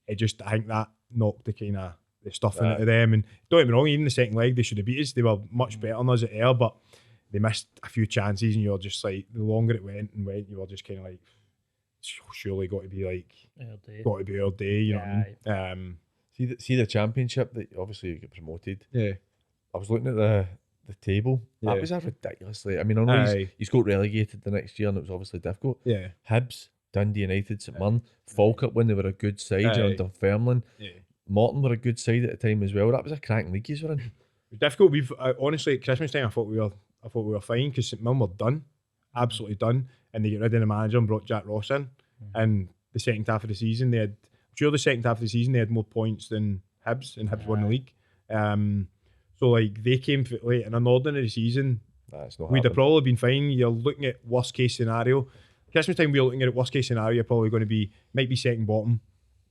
think that knocked the kind of the stuff into them. And don't get me wrong, even the second leg they should have beat us. They were much better than us at Ayr, but they missed a few chances, and you're just like, the longer it went, you were just kind of like, surely got to be our day, you know what I mean? See the championship that obviously you get promoted. Yeah. I was looking at the table. Yeah. That was a ridiculously. I mean, I know he's got relegated the next year, and it was obviously difficult. Yeah. Hibs, Dundee United, St Mirren, Falkirk when they were a good side under Dunfermline. Yeah. Morton were a good side at the time as well. That was a cracking league you were in. It was difficult. We've honestly at Christmas time I thought we were fine because St Mirren were done, absolutely done, and they get rid of the manager and brought Jack Ross in. And the second half of the season they had more points than Hibs, and Hibs won the league. So like they came late in an ordinary season. We'd have probably been fine. You're looking at worst case scenario. Christmas time we're looking at worst case scenario. You're probably going to might be second bottom.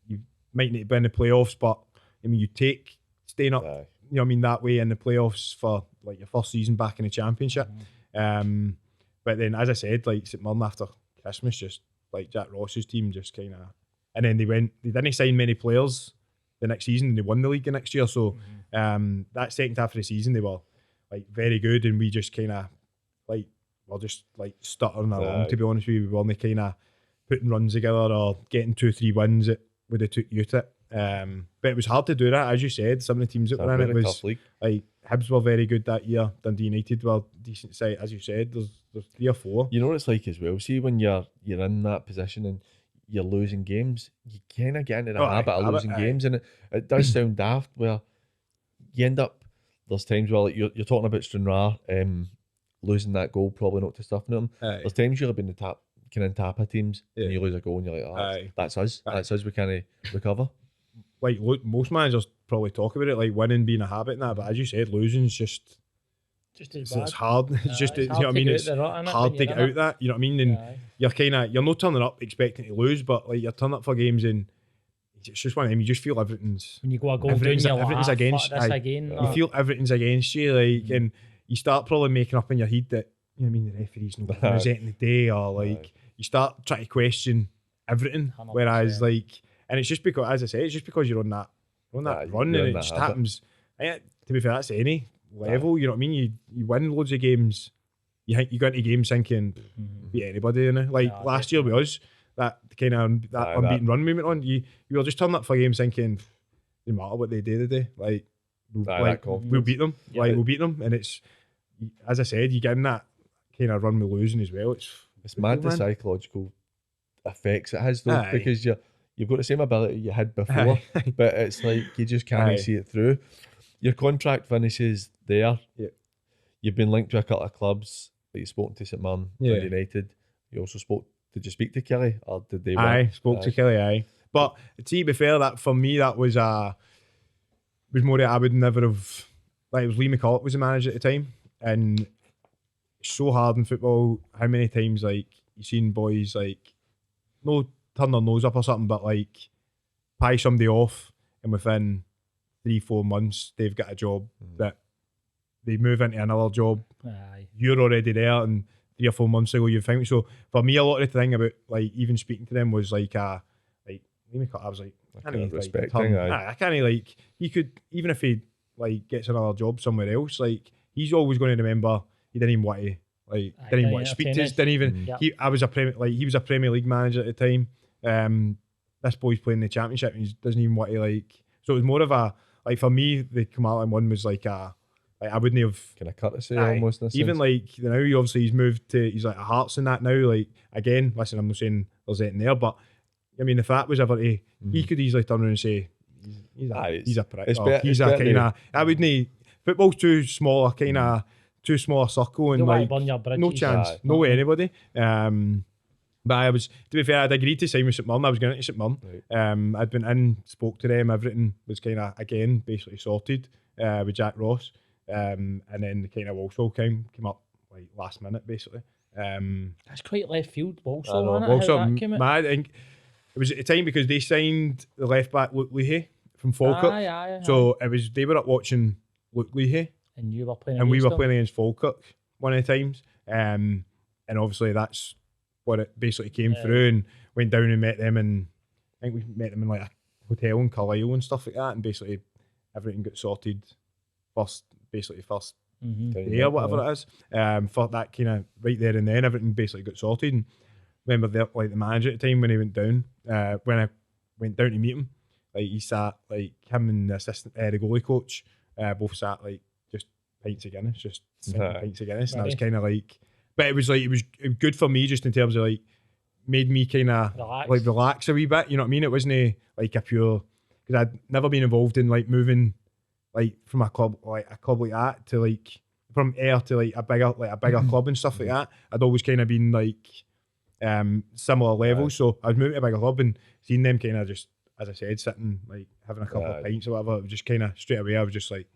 You might need to be in the playoffs, but I mean you take staying up. You know what I mean, that way in the playoffs for like your first season back in the championship. But then as I said, like St Mirren after Christmas, just like Jack Ross's team just kind of, and then they didn't sign many players the next season and they won the league the next year. So that second half of the season they were like very good, and we just kind of like were just like stuttering along, to be honest with you. We weren't kind of putting runs together or getting 2-3 wins that would have took you to it. But it was hard to do that, as you said. Some of the teams that were in it was like Hibs were very good that year. Dundee United were decent side, as you said. There's 3 or 4. You know what it's like as well. See, when you're in that position and you're losing games, you kind of get into the habit of losing games, and it does sound daft. Where you end up, there's times where like, you're talking about Stranraer losing that goal, probably not to stuff them. There's times you'll have been the Tapa teams, and you lose a goal, and you're like, that's us. That's us. We can't recover. Like most managers probably talk about it, like winning being a habit and that, but as you said, losing's just it's hard. It's just you know what I mean. It's hard to get out that. You know what I mean. And you're not turning up expecting to lose, but like you're turning up for games and it's just one of them. You just feel everything's when you go a goal down, everything's against. You feel everything's against you, like, and you start probably making up in your head that, you know what I mean, the referee's not presenting the day, or like you start trying to question everything. 100%. Whereas like, and it's just because, as I say, it's just because you're on that run, and it just happens. To be fair, that's any level. You know what I mean? You win loads of games. You go into games thinking beat anybody, you know. Like last year with us, that kind of unbeaten run movement on. You were just turning up for games thinking, no matter what they do today, like we'll beat them. We'll beat them, and it's, as I said, you get in that kind of run with losing as well. It's mad the psychological effects it has though, because you've got the same ability you had before, but it's like you just can't see it through. Your contract finishes there. Yeah. You've been linked to a couple of clubs. Like you spoke to St Mirren, Dundee United. You also spoke. Did you speak to Kelly, or did they? Spoke to Kelly. But to be fair, that for me that was more that I would never have like it was Lee McCulloch was the manager at the time, and it's so hard in football. How many times like you've seen boys like no turn their nose up or something, but like pie somebody off, and within 3-4 months they've got a job that they move into another job. Aye. You're already there, and 3 or 4 months ago you think so. For me, a lot of the thing about like even speaking to them was like I was like, I can't respecting. I can't like he could, even if he like gets another job somewhere else, like he's always going to remember he didn't even want to didn't even want to speak to us, didn't even he was a Premier League manager at the time. This boy's playing the Championship and he doesn't even want to like, so it was more of a like, for me the Carmarthen one was like a like I wouldn't have kind of courtesy almost in a even sense. like now obviously he's moved to, he's like a Hearts and that now, like again, listen, I'm not saying there's anything there, but I mean if that was ever to he could easily turn around and say he's a prick, he's a kind of, I wouldn't, football's too small, a kind of too small a circle, and like no chance, no way anybody. But I was, to be fair, I'd agreed to sign with St Mirren. I was going to St Mirren. Right. I'd been in, spoke to them, everything was kind of again basically sorted with Jack Ross, and then the kind of Walsall came up like last minute basically. That's quite left field, Walsall, wasn't it? Walsall, How that came out? mad. I think it was at the time because they signed the left back Luke Leahy from Falkirk. Aye. So it was, they were up watching Luke Leahy, and you were playing, and we were playing against Falkirk one of the times, and obviously that's what it basically came through, and went down and met them, and I think we met them in like a hotel in Carlisle and stuff like that, and basically everything got sorted first day or whatever it is, for that kind of right there and then everything basically got sorted. And remember like the manager at the time when he went down, when I went down to meet him, like he sat, like him and the assistant, the goalie coach, both sat like just pints of Guinness, just pints of Guinness, and that was kind of like, but it was good for me just in terms of like made me kind of like relax a wee bit, you know what I mean? It wasn't like a pure, because I'd never been involved in like moving like from a club like that to like from Ayr to like a bigger club and stuff like that. I'd always kind of been like similar levels, so I was moving to a bigger club and seeing them kind of just, as I said, sitting like having a couple of pints or whatever, it was just kind of straight away I was just like,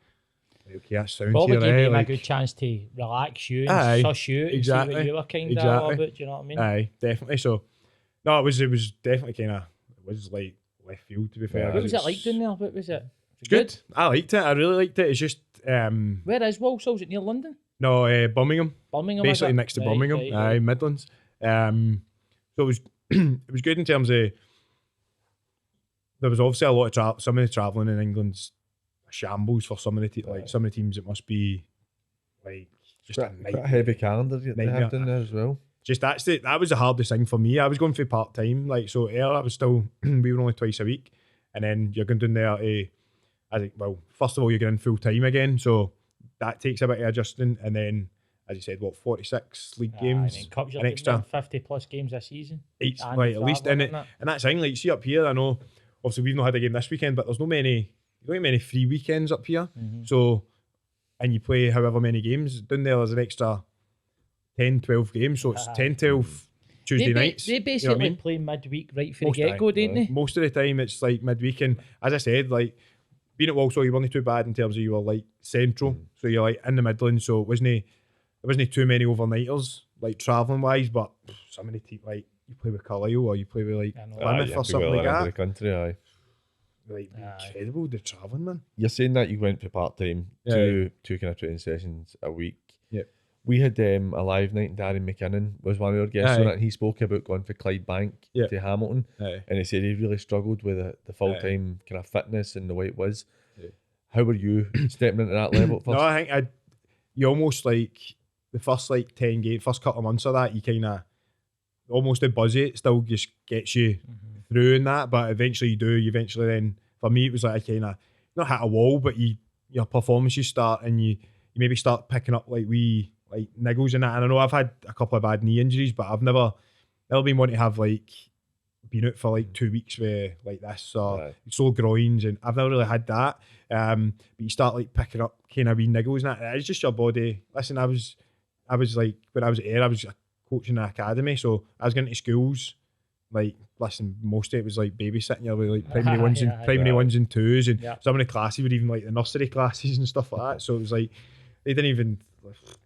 okay, that sounds probably here, gave him like, a good chance to relax you and suss you and see what you were kind of all about, do you know what I mean? Aye, definitely. So no, it was definitely kind of, it was like left field, to be fair. What was it like down there? What was it? It's good. I liked it. I really liked it. It's just where is Walsall? Is it near London? No, Birmingham. Birmingham, basically next to Birmingham. Aye, Midlands. So it was it was good in terms of, there was obviously a lot of some of the travelling in England's a shambles for some of the some of the teams. It must be like just quite a heavy calendar they have in there as well. Just that was the hardest thing for me. I was going for part time, like, so Ayr, I was still we were only twice a week, and then you're going down there to, I think, well, first of all you're going full time again, so that takes a bit of adjusting, and then as you said, 46 league games, an extra 50 plus games this season. Like at least in it, and that's the thing. Like, see up here, I know obviously we've not had a game this weekend, but there's not many free weekends up here. So, and you play however many games down there. There's an extra 10, 12 games, so it's 10, 12 Tuesday nights. They basically, you know what I mean? Play midweek right from the get-go, don't they? Most of the time it's like midweek, and as I said, like being at Walsall, you weren't too bad in terms of you were like central, so you're like in the Midlands, so there wasn't too many overnighters like travelling wise, but some of the team, like you play with Carlisle or you play with like Plymouth or something like that. The country, like incredible the travelling, man. You're saying that you went for part time, two kind of training sessions a week. Yep. We had a live night, and Darren McKinnon was one of our guests on it, and he spoke about going for Clydebank to Hamilton, and he said he really struggled with the full time kind of fitness and the way it was. How were you stepping into that level at first? No, I think you almost like the first like 10 games, first couple of months of that, you kind of almost a buzzy. It still just gets you through in that, but eventually you eventually then, for me it was like I kind of not hit a wall, but your performances start, and you maybe start picking up like wee like niggles and that. And I know I've had a couple of bad knee injuries, but I've never been one to have like been out for like 2 weeks with like this or sore groins, and I've never really had that. But you start like picking up kind of wee niggles and that. It's just your body. Listen, I was like, when I was at Ayr, I was coaching an academy, so I was going to schools like, listen, most of it was like babysitting you with like primary ones and twos, and some of the classes were even like the nursery classes and stuff like that. So it was like they didn't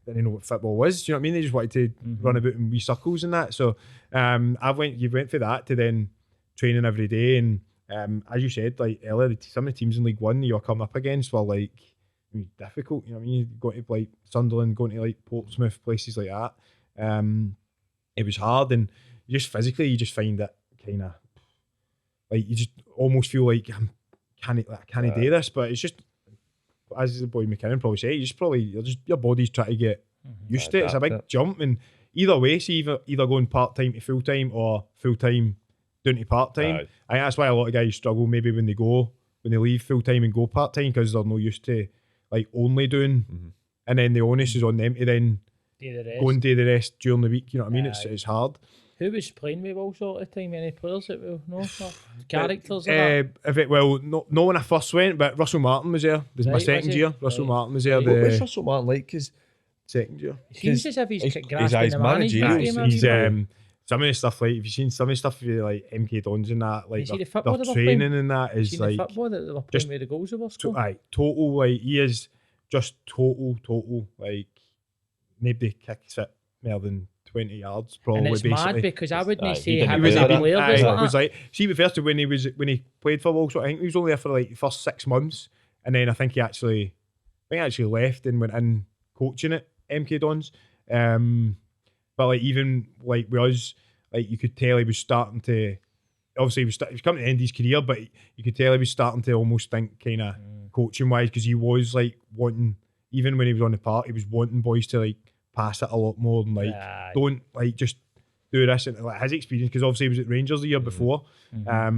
know what football was. Do you know what I mean? They just wanted to run about in wee circles and that. So you went for that to then training every day, and as you said, like earlier, some of the teams in League One you're coming up against were like difficult. You know what I mean? You go to like Sunderland, going to like Portsmouth, places like that. It was hard, and just physically, you just find that kind of like you just almost feel like can I do this? But it's just, as the boy McKinnon probably said, your body's trying to get used to it. It's a big jump, and either way, see either going part time to full time or full time down to part time. I think that's why a lot of guys struggle maybe when they leave full time and go part time, because they're not used to like only doing, and then the onus is on them to then go and do the rest during the week. You know what I mean? It's hard. Who was playing with also at the time? Any players that will know? Characters? No when I first went, but Russell Martin was there. This is my second year. Russell Martin was there. What's Russell Martin like? Because second year. It seems as if he's grasping the managerial. He's some of the stuff, like, if you've seen some of the stuff with like MK Dons and that, like their training and that is like the football that they were playing with the goals they were scoring. Total, like he is just total like nobody kicks it more than 20 yards probably. And it's basically mad because I wouldn't say he was a player. It was like, see, the first when he played for Walsall, I think he was only there for like the first 6 months, and then I think he actually left and went in coaching at MK Dons. But like even like with us, like you could tell he was starting to, obviously he was coming to the end of his career, but you could tell he was starting to almost think kind of coaching wise, because he was like wanting, even when he was on the park, he was wanting boys to like pass it a lot more and like don't like just do this. And like his experience, because obviously he was at Rangers the year before. I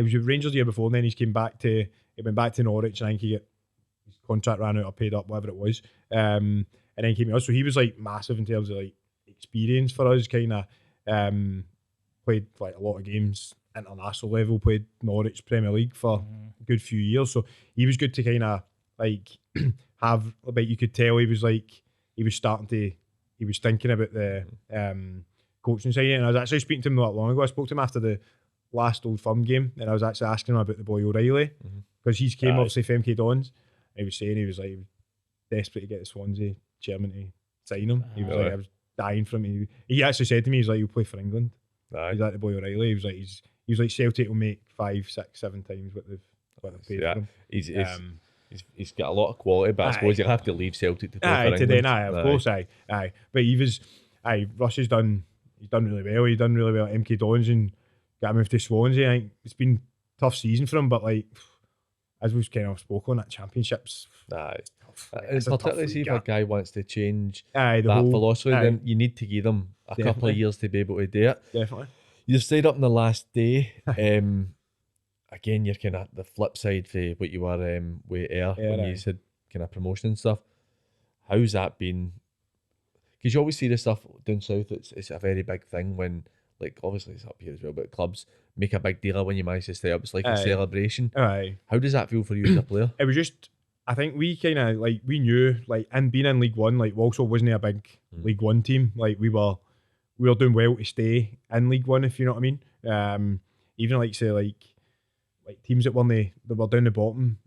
was at Rangers the year before, and then he went back to Norwich, and I think his contract ran out or paid up, whatever it was. And then came to us. So he was like massive in terms of like experience for us, kind of played like a lot of games international level, played Norwich Premier League for a good few years. So he was good to kind of like have, but you could tell he was thinking about the coaching side. And I was actually speaking to him not long ago. I spoke to him after the last Old Firm game, and I was actually asking him about the boy O'Reilly, because he's came obviously from MK Dons. He was saying he was desperate to get the Swansea chairman to sign him. He was like, I was dying for him. He actually said to me, he's like, he'll play for England. He's like the boy O'Reilly. He was like Celtic will make 5, 6, 7 times what they've paid for him. He's got a lot of quality, but I suppose you'll have to leave Celtic to play for England. Of course. But Russ has done really well. He's done really well at MK Dons and got moved to Swansea. I think it's been a tough season for him, but like as we've kind of spoken, that Championships. It's particularly see if a guy wants to change that whole philosophy, then you need to give them a couple of years to be able to do it. Definitely. You've stayed up on the last day. Again, you're kind of the flip side for what you were with Ayr when you said kind of promotion and stuff. How's that been? Because you always see this stuff down south. It's a very big thing when, like, obviously it's up here as well, but clubs make a big deal of when you manage to stay up. It's like a celebration. How does that feel for you as a player? It was just, I think we kind of like, we knew like, and being in League One, like Walsall wasn't a big League One team. Like we were doing well to stay in League One, if you know what I mean. Even like say like teams that were down the bottom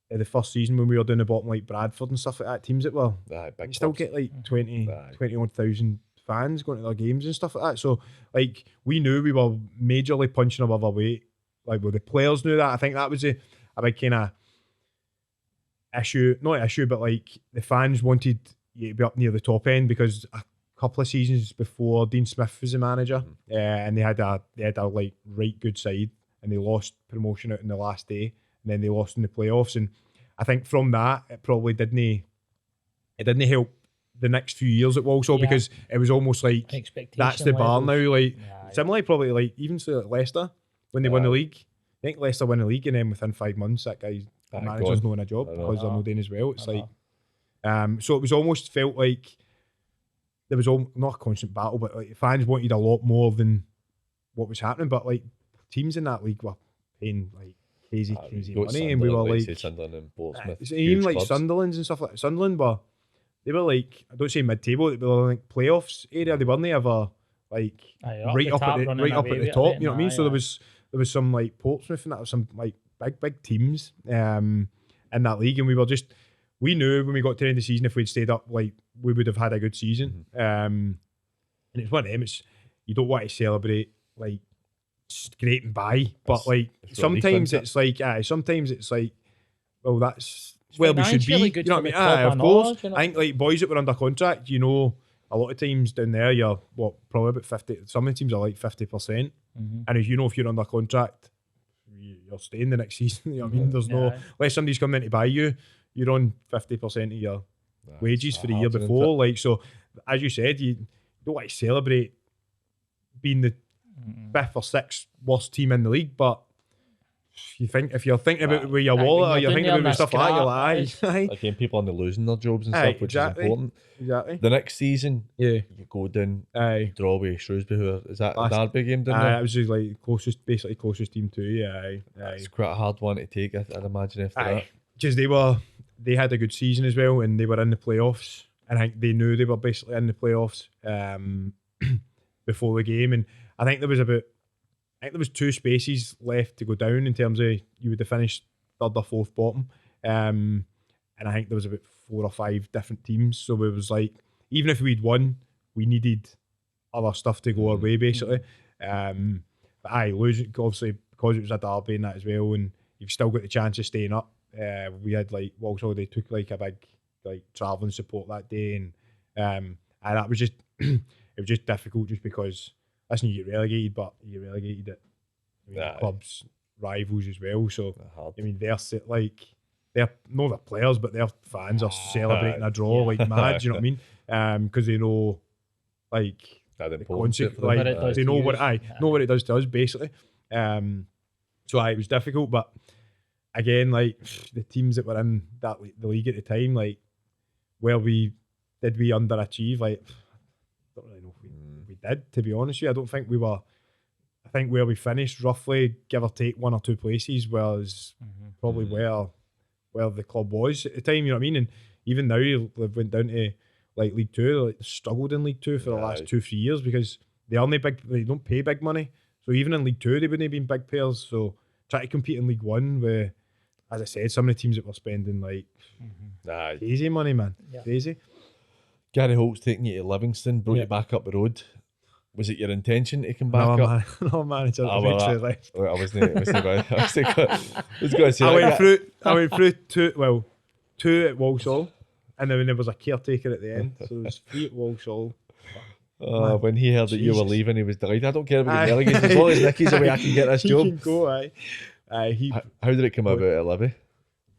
the first season when we were down the bottom, like Bradford and stuff like that, teams that were big still get like 20,000 fans going to their games and stuff like that. So like we knew we were majorly punching above our weight. Like the players knew that. I think that was a big kind of issue, not issue, but like the fans wanted you to be up near the top end, because a couple of seasons before Dean Smith was the manager, and they had a like right good side, and they lost promotion out in the last day, and then they lost in the playoffs. And I think from that it probably didn't help the next few years at Walsall, because it was almost like that's the bar now. Like similarly, probably like even so like Leicester when they won the league. I think Leicester won the league, and then within 5 months that manager's not in a job because they're not doing as well. It's like so it was almost felt like there was not a constant battle, but like fans wanted a lot more than what was happening. But like teams in that league were paying like crazy money, and we were like Sunderland and Portsmouth, even like Sunderland's and stuff like that. Sunderland they were like, I don't say mid-table, they were like playoffs area. They weren't ever like Aye, right the up top, at the running away top. with You it, know what I mean? aye, So aye. there was some like Portsmouth and that was some like big teams in that league, and we knew when we got to the end of the season if we'd stayed up, like we would have had a good season. And it's one of them. It's you don't want to celebrate like scraping by, but like sometimes it's like well that's where we should be. financially You good know for what I mean? the club Of and course. all, you know. I think like boys that were under contract, you know, a lot of times down there you're probably about 50. Some of the teams are like 50%, and as you know, if you're under contract, you're staying the next season. You know what I mean? There's no unless somebody's coming in to buy you, you're on 50% of your wages for the year before. Like so, as you said, you don't want to celebrate being the fifth or sixth worst team in the league, but if you're thinking about it with your wallet or you're thinking about stuff like that, you're like, aye. Again, people on the losing their jobs and Aye, stuff, which exactly. is important. Exactly. The next season, Yeah. you go down, Aye. draw with Shrewsbury. Who is that? A Last- derby game down Aye, there? that was just like basically closest team to you. Aye. It's quite a hard one to take, I'd imagine, after that. Because they had a good season as well, and they were in the playoffs, and I think they knew they were basically in the playoffs before the game, and I think there was 2 spaces left to go down in terms of you would have finished third or fourth bottom, and I think there was about 4 or 5 different teams, so it was like even if we'd won, we needed other stuff to go our way basically. But aye, losing obviously because it was a derby and that as well, and you've still got the chance of staying up. We had like Walsall, they took like a big like travelling support that day, and that was just it was just difficult just because listen, you get relegated, but you relegated at the club's rivals as well. So I mean, they're not the players, but their fans are celebrating a draw like mad. You know what I mean? Because they know like the concept, like they know what it does to us basically. So it was difficult, but again, like the teams that were in the league at the time, like where we underachieve, like I don't really know if we did, to be honest with you. I don't think we were. I think where we finished roughly, give or take 1 or 2 places, was probably where the club was at the time. You know what I mean? And even now, they've went down to like League Two, like struggled in League Two for the last 2-3 years because they don't pay big money. So even in League Two, they wouldn't have been big players. So try to compete in League One, where, as I said, some of the teams that were spending like crazy money, man, crazy. Gary Holt's taking you to Livingston, brought you back up the road. Was it your intention to come back up? No, manager eventually left. I wasn't going to say I went through 2 at Walsall, and then there was a caretaker at the end, so there was 3 at Walsall. When he heard that you were leaving, he was delighted. I don't care about the relegated. As long as Nicky's away, I can get this job. He can go, aye. How did it come about at Livy?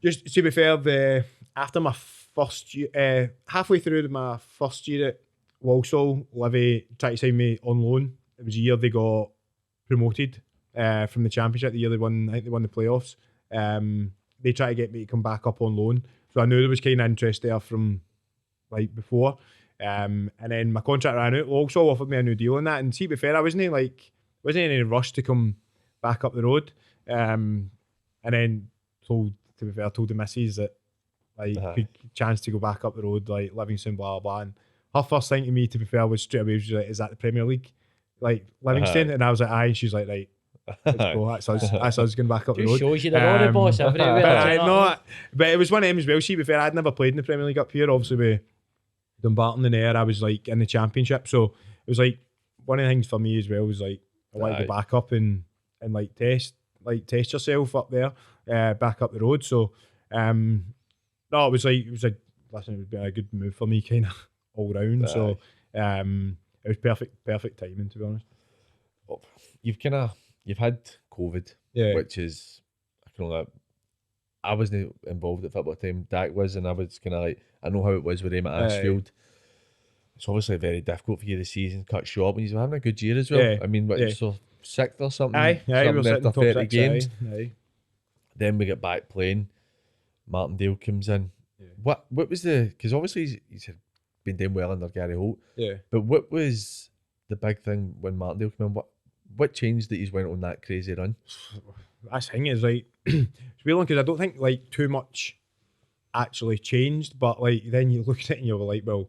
Just to be fair, after my first year, halfway through my first year at Walsall, Livy tried to sign me on loan. It was a year they got promoted from the Championship. The year I think they won the playoffs. They tried to get me to come back up on loan, so I knew there was kind of interest there from like before. And then my contract ran out. Walsall offered me a new deal on that. And see, to be fair, I wasn't in any rush to come back up the road. And then told the missus that like good chance to go back up the road, like Livingston, blah blah. And her first thing to me, to be fair, was straight away, she was like, "Is that the Premier League, like Livingston?" And I was like, "Aye." And she's like, "Right, let's go." That's us going back up the road. Shows you the road boss everywhere. But it was one of them as well. See, to be fair, I'd never played in the Premier League up here. Obviously, with Dumbarton and Ayr, I was like in the Championship, so it was like one of the things for me as well was like I want to go back up and like test yourself up there, back up the road. So no, it was listen, it would be a good move for me, kind of all round. So it was perfect timing, to be honest. You've had COVID, which is I wasn't involved at football time. Dak was, and I was kind of like, I know how it was with him at Ashfield. It's obviously very difficult for you the season cut short when he's having a good year as well. I mean, so 6th or something. Aye, we were sitting after 30 top 6, games. Aye. Then we get back playing. Martindale comes in. What was because obviously he's been doing well under Gary Holt. But what was the big thing when Martindale came in? What changed that he's went on that crazy run? That's the thing is like it's weird because I don't think like too much actually changed, but like then you look at it and you're like, well,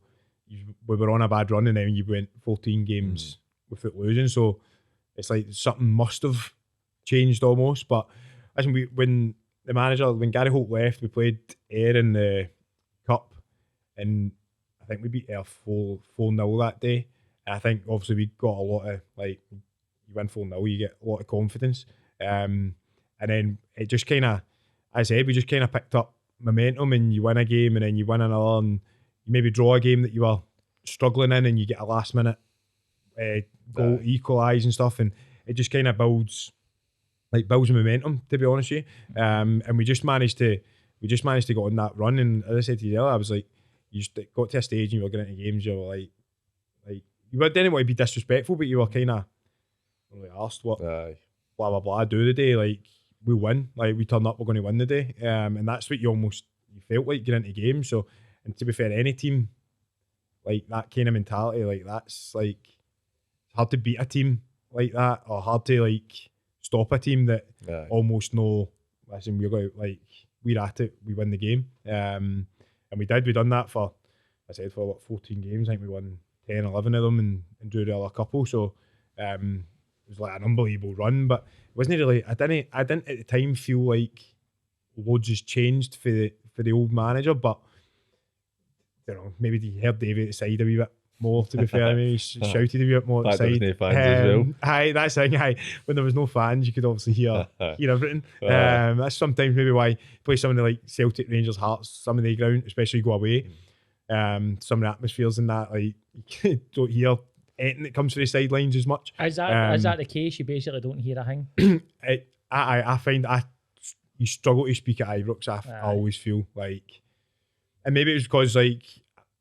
we were on a bad run and then you went 14 games with it losing. So it's like something must have changed almost. But listen, when Gary Holt left, we played Ayr in the cup, and I think we beat Ayr 4-0 that day. And I think obviously we got a lot of, like, you win 4-0, you get a lot of confidence. And then it just kind of, as I said, we just kind of picked up momentum, and you win a game and then you win another, and you maybe draw a game that you were struggling in, and you get a last minute goal, equalise and stuff, and it just kind of builds momentum, to be honest with you. And we just managed to get on that run. And as I said to you earlier, I was like, you just got to a stage and you were getting into games, you were like you didn't want to be disrespectful, but you were kind of really asked what blah blah blah do the day, like we win, like we turn up, we're going to win the day. And that's what you felt like getting into games. So, and to be fair, any team like that kind of mentality, like that's like, it's hard to beat a team like that, or hard to like stop a team that almost know, listen, we're going to, like, we're at it, we win the game. And we done that for, I said, for 14 games. I think we won 10, 11 of them and drew the other couple. So it was like an unbelievable run, but it wasn't really, I didn't at the time feel like loads has changed for the old manager, but you know, maybe he heard Davey at the side a wee bit more, to be fair. Maybe he shouted a wee bit more at the side. No fans as well. Aye, that's the thing. When there was no fans, you could obviously hear everything. That's sometimes maybe why you play something like Celtic, Rangers, Hearts, some of the ground, especially go away. Some of the atmospheres in that, like, you don't hear anything that comes to the sidelines as much. Is that the case? You basically don't hear a thing? I find you struggle to speak at Ibrox. I always feel like, and maybe it was because, like,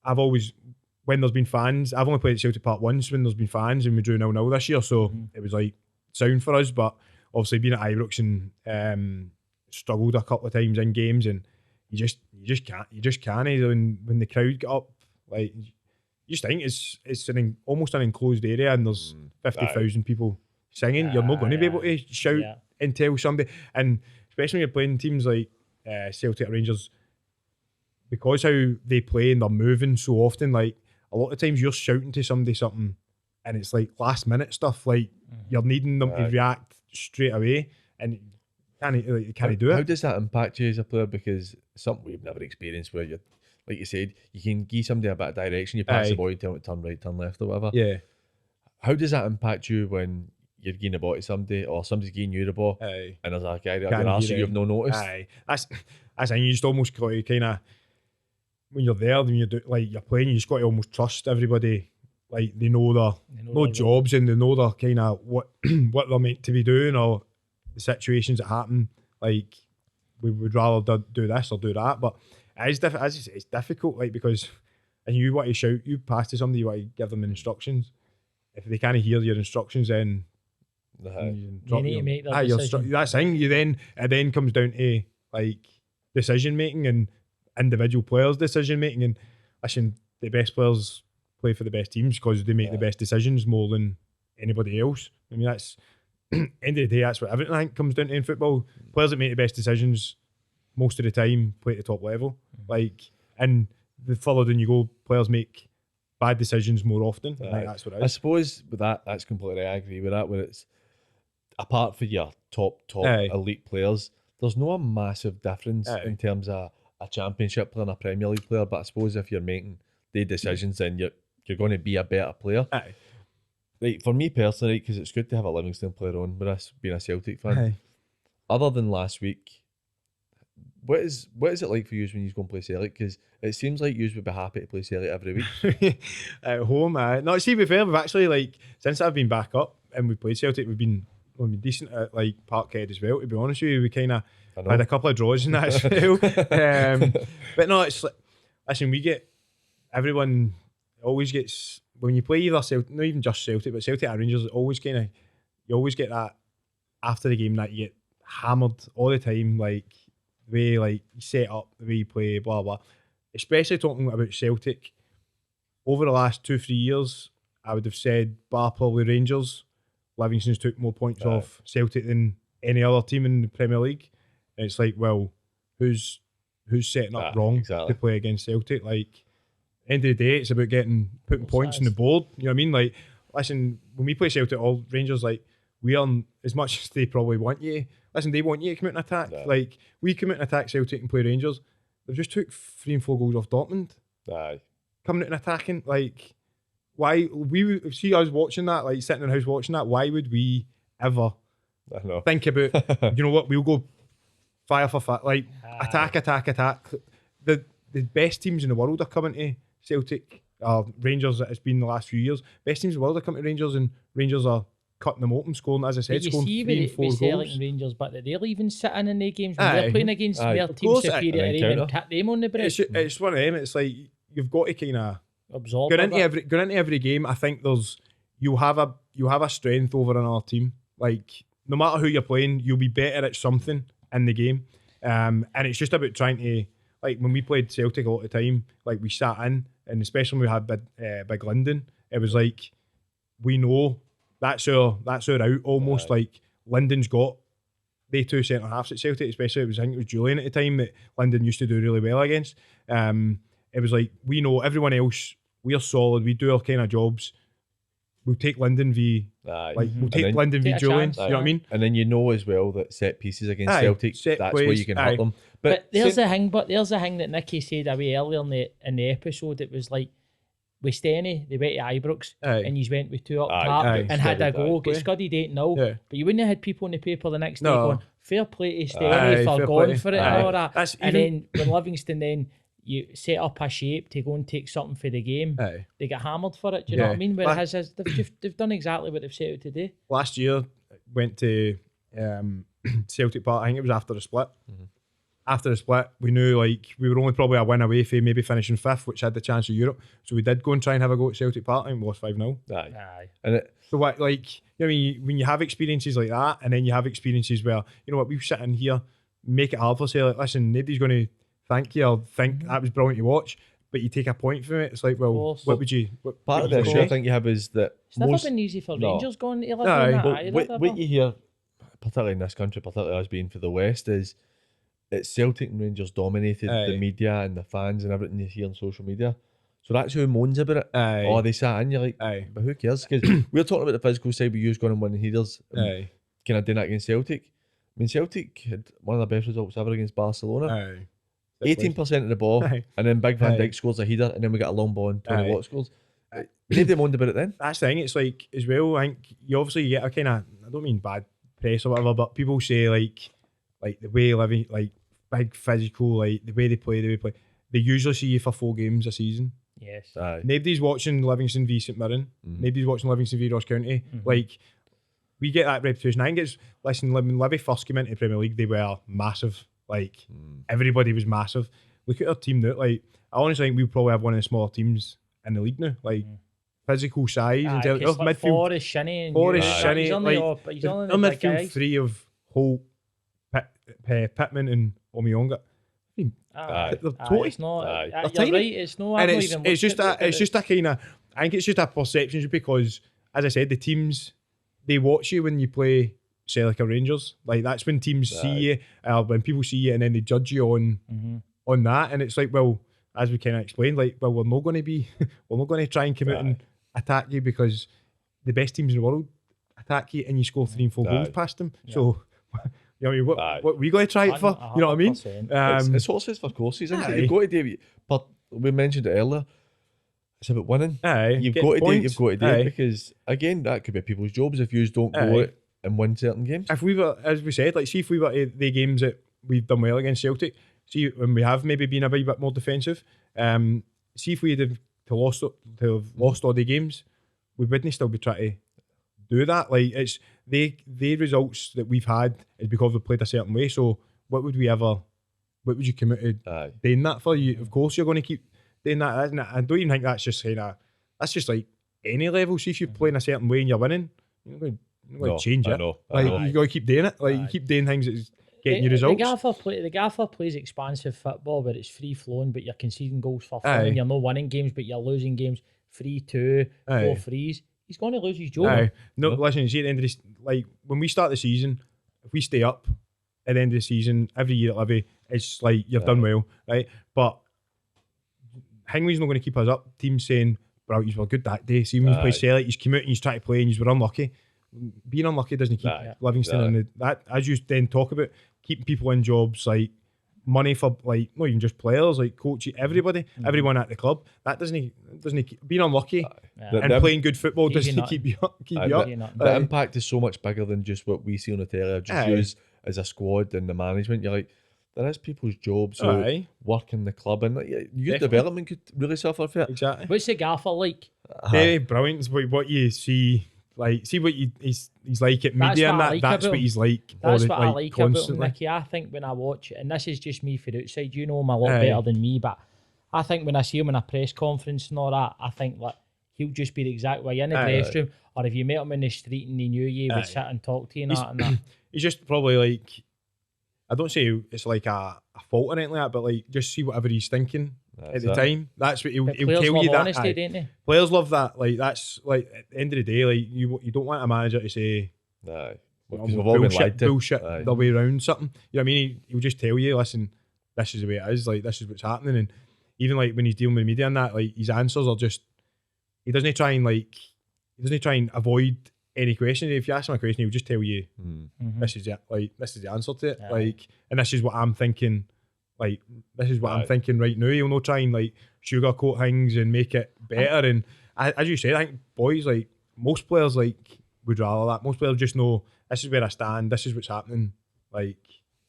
I've always, when there's been fans, I've only played at Celtic Park once when there's been fans, and we drew 0-0 this year, so it was like sound for us. But obviously being at Ibrox and struggled a couple of times in games, and you just can't. When the crowd get up, like, you just think it's almost an enclosed area, and there's 50,000 people singing. You're not going to be able to shout and tell somebody, and especially when you're playing teams like Celtic or Rangers, because how they play and they're moving so often. Like, a lot of times you're shouting to somebody something, and it's like last minute stuff. Like, you're needing them to react straight away, and you can't do it. How does that impact you as a player? Because something we've never experienced, where you, like you said, you can give somebody a bit of direction, you pass the ball, you tell them to turn right, turn left, or whatever. Yeah. How does that impact you when you're giving the ball to somebody, or somebody's giving you the ball, and there's a guy that you've no noticed? That's you just almost got to kind of, when you're there, when you do, like, you're playing, you just got to almost trust everybody. Like, they know their jobs, and they know their kind of what they're meant to be doing, or the situations that happen. Like, we would rather do this or do that, but it's difficult, like, because, and you want to shout, you pass to somebody, you want to give them instructions. If they can't hear your instructions, then you need to make that decision. That's the thing. It then comes down to, like, decision making and individual players' decision making. And listen, the best players play for the best teams because they make the best decisions more than anybody else. I mean, that's end of the day, that's what everything, I think, comes down to in football. Players that make the best decisions most of the time play at the top level. Like, and the further down you go, players make bad decisions more often. I think that's what it is. I suppose with that's completely, I agree with that, where it's, apart from your top elite players, there's no a massive difference in terms of a championship player and a Premier League player. But I suppose if you're making the decisions, then you're going to be a better player. Like, for me personally, because it's good to have a Livingston player on with us being a Celtic fan. Other than last week, what is it like for you when you go and play Celtic? Because it seems like you would be happy to play Celtic every week. At home, no, see, to be fair, we've actually, like, since I've been back up and we played Celtic, we've been decent at, like, Parkhead as well, to be honest with you. We kind of had a couple of draws in that as well. But no, it's like, listen, everyone always gets, when you play either Celtic, not even just Celtic, but Celtic and Rangers, you always get that after the game that you get hammered all the time, like, the way, like, you set up, the way you play, blah blah. Especially talking about Celtic, over the last 2-3 years, I would have said, bar probably Rangers, Livingston's took more points off Celtic than any other team in the Premier League. And it's like, well, who's setting up wrong to play against Celtic? Like, end of the day, it's about putting points on the board. You know what I mean? Like, listen, when we play Celtic, all Rangers, like, we aren't as much as they probably want you. Listen, they want you to come out and attack. Yeah. Like, we come out and attack Celtic and play Rangers. They've just took 3 and 4 goals off Dortmund. Aye. Coming out and attacking. Like, why? We see us watching that, like, sitting in the house watching that. Why would we ever I know. think about, you know what, we'll go fire for fire. Like, attack. The best teams in the world are coming to Celtic. Rangers, it's been the last few years. Best teams in the world are coming to Rangers, and Rangers are cutting them open, scoring, as I said, But you scoring see 3 and 4 with Celtic goals. and Rangers, but they're even sitting in their games when Aye. they're playing against Aye. their Of team course, superior an and even encounter. tap them on the breast. It's one of them. It's like, you've got to kind of Absorb going it. into every game. I think you'll have a strength over another team. Like, no matter who you're playing, you'll be better at something in the game. And it's just about trying to, like, when we played Celtic a lot of the time, like, we sat in, and especially when we had Big London, it was like, we know that's our out almost. Aye. Like, London's got the 2 centre halves at Celtic, especially I think it was Julian at the time that London used to do really well against. It was like, we know everyone else, we're solid, we do our kind of jobs. We'll take London v. Aye. Like, we'll And take then- London v Take a Julian. chance, You know what I mean? And then you know as well that set pieces against Aye, Celtic, set that's where plays, you can aye. hurt them. But there's say- the thing. But there's the thing that Nicky said away earlier in the episode. It was like with Stenny, they went to Ibrox, Aye. and you went with 2 up Aye, top aye. and had a Scudded, go, aye. get scudded 8-0. Yeah. But you wouldn't have had people in the paper the next day No. going, fair play to Stenny Aye, for fair going play. for it Aye. and all that. That's And even- then when Livingston then you set up a shape to go and take something for the game, Aye. they get hammered for it. Do you know Yeah. what I mean? Whereas they've done exactly what they've set out to do. Last year, went to Celtic Park. I think it was after the split. After the split, we knew, like, we were only probably a win away from maybe finishing 5th, which had the chance of Europe. So we did go and try and have a go at Celtic Park, and we lost 5-0. Aye. Aye. And it, So what, like, you know, when you have experiences like that, and then you have experiences where, you know what, we sit in here, make it hard for say, like, listen, nobody's going to thank you or think that was brilliant to watch, but you take a point from it. It's like, well, course. what would you? part of the issue I think you have is that It's never most. been easy for No. Rangers going to live Aye. on that But either. what ever. you hear, particularly in this country, particularly us being for the West, is it's Celtic and Rangers dominated Aye. the media and the fans and everything you hear on social media. So that's who moans about it. Aye. Oh, they sat in, you're like, Aye. but who cares? Because we're talking about the physical side, but you're going and winning headers. Aye. Kind of doing that against Celtic. I mean, Celtic had one of the best results ever against Barcelona. Aye. 18% of the ball, Aye. and then Big Van Aye. Dijk scores a header, and then we get a long ball and Tony Aye. Watt scores. Nobody moaned about it then. That's the thing. It's like, as well, I think you obviously get a kind of, I don't mean bad press or whatever, but people say like the way living, like, big physical, like the way they play, they usually see you for 4 games a season. Yes. Aye. Nobody's watching Livingston v St Mirren. Nobody's watching Livingston v Ross County. Like, we get that reputation. I think it's, listen, when Livy first came into the Premier League, they were massive. Like, everybody was massive. Look at our team now. Like, I honestly think we probably have one of the smaller teams in the league now. Like, physical size and Aye, 'cause like midfield. Forrest, Shinnie, and Forrest, you- Shinnie, he's only like, up, he's only our the big midfield guys. 3 of Holt, Pittman, and Omiyonga. Aye, They're aye, toy. it's not. Aye. You're They're tiny. right. It's no. And I've not it's even just looked at it's just a kind of, I think it's just a perception, just because, as I said, the teams, they watch you when you play, say, like a Rangers. Like, that's when teams see you, when people see you, and then they judge you on that. And it's like, well, as we kind of explained, like, well, we're not going to be, we're not going to try and come out and attack you, because the best teams in the world attack you and you score 3 and 4 goals past them. So, you know, what I mean, what we going to try it for? You know what I mean? 100%. It's horses for courses, isn't aye. it? You've got to do it. But we mentioned it earlier. It's about winning. Aye, You've get got to do it. points. You've got to do Aye. it, because again, that could be people's jobs if you don't go Aye. out and win certain games. If we were, as we said, like, see if we were to the games that we've done well against Celtic, see when we have maybe been a wee bit more defensive, see if we had to have lost all the games, we wouldn't still be trying to do that. Like, it's the results that we've had is because we played a certain way. So what would you commit to Aye. doing that for? You, of course, you're going to keep doing that, isn't it? I don't even think that's just kind of, that's just like any level. See if you're playing a certain way and you're winning, you're not going No, to change I it. know, I Like, know. you got to keep doing it. Like, you keep doing things that's getting you results. The gaffer plays expansive football, but it's free flowing, but you're conceding goals for fun. Aye. And you're not winning games, but you're losing games 3-2, Aye. 4-3s. He's going to lose his job. Aye. No, listen, see, at the end of this, like, when we start the season, if we stay up at the end of the season, every year at Livy, it's like, you've done well, right? But Hingley's not going to keep us up. Teams saying, bro, you were good that day. See when you play Celtic, you come out and you try to play and you were unlucky. Being unlucky doesn't keep Livingston in that, as you then talk about, keeping people in jobs, like money for, like, not even just players, like coaches, everybody, everyone at the club. That doesn't being unlucky and playing good football doesn't keep you up. The impact is so much bigger than just what we see on the telly. Just use as a squad and the management. You're like, there is people's jobs who work in the club, and youth development could really suffer for it. Exactly. What's the gaffer like? Very brilliant. What you see, like, see what he's like at media, and that's what he's like. That's what I like about him, Nicky. I think when I watch it, and this is just me for outside, you know him a lot better than me, but I think when I see him in a press conference and all that, I think like he'll just be the exact way in the dressing room, or if you met him in the street and he knew you, he would sit and talk to you and that. He's just probably like, I don't say it's like a fault or anything like that, but like just see whatever he's thinking at the time. That's what he'll tell you. That honesty, don't they? Players love that. Like, that's like at the end of the day, like you don't want a manager to say bullshit the way around something. You know what I mean? He'll just tell you, listen, this is the way it is. Like, this is what's happening. And even like when he's dealing with media and that, like his answers are just, he doesn't try and avoid any question. If you ask him a question, he'll just tell you, this is it. Like, this is the answer to it. Yeah. Like, and this is what I'm thinking. Like, this is what I'm thinking right now. He'll not try and like sugarcoat things and make it better. And as you said, I think boys, like most players, like would rather that. Most players just know, this is where I stand. This is what's happening. Like,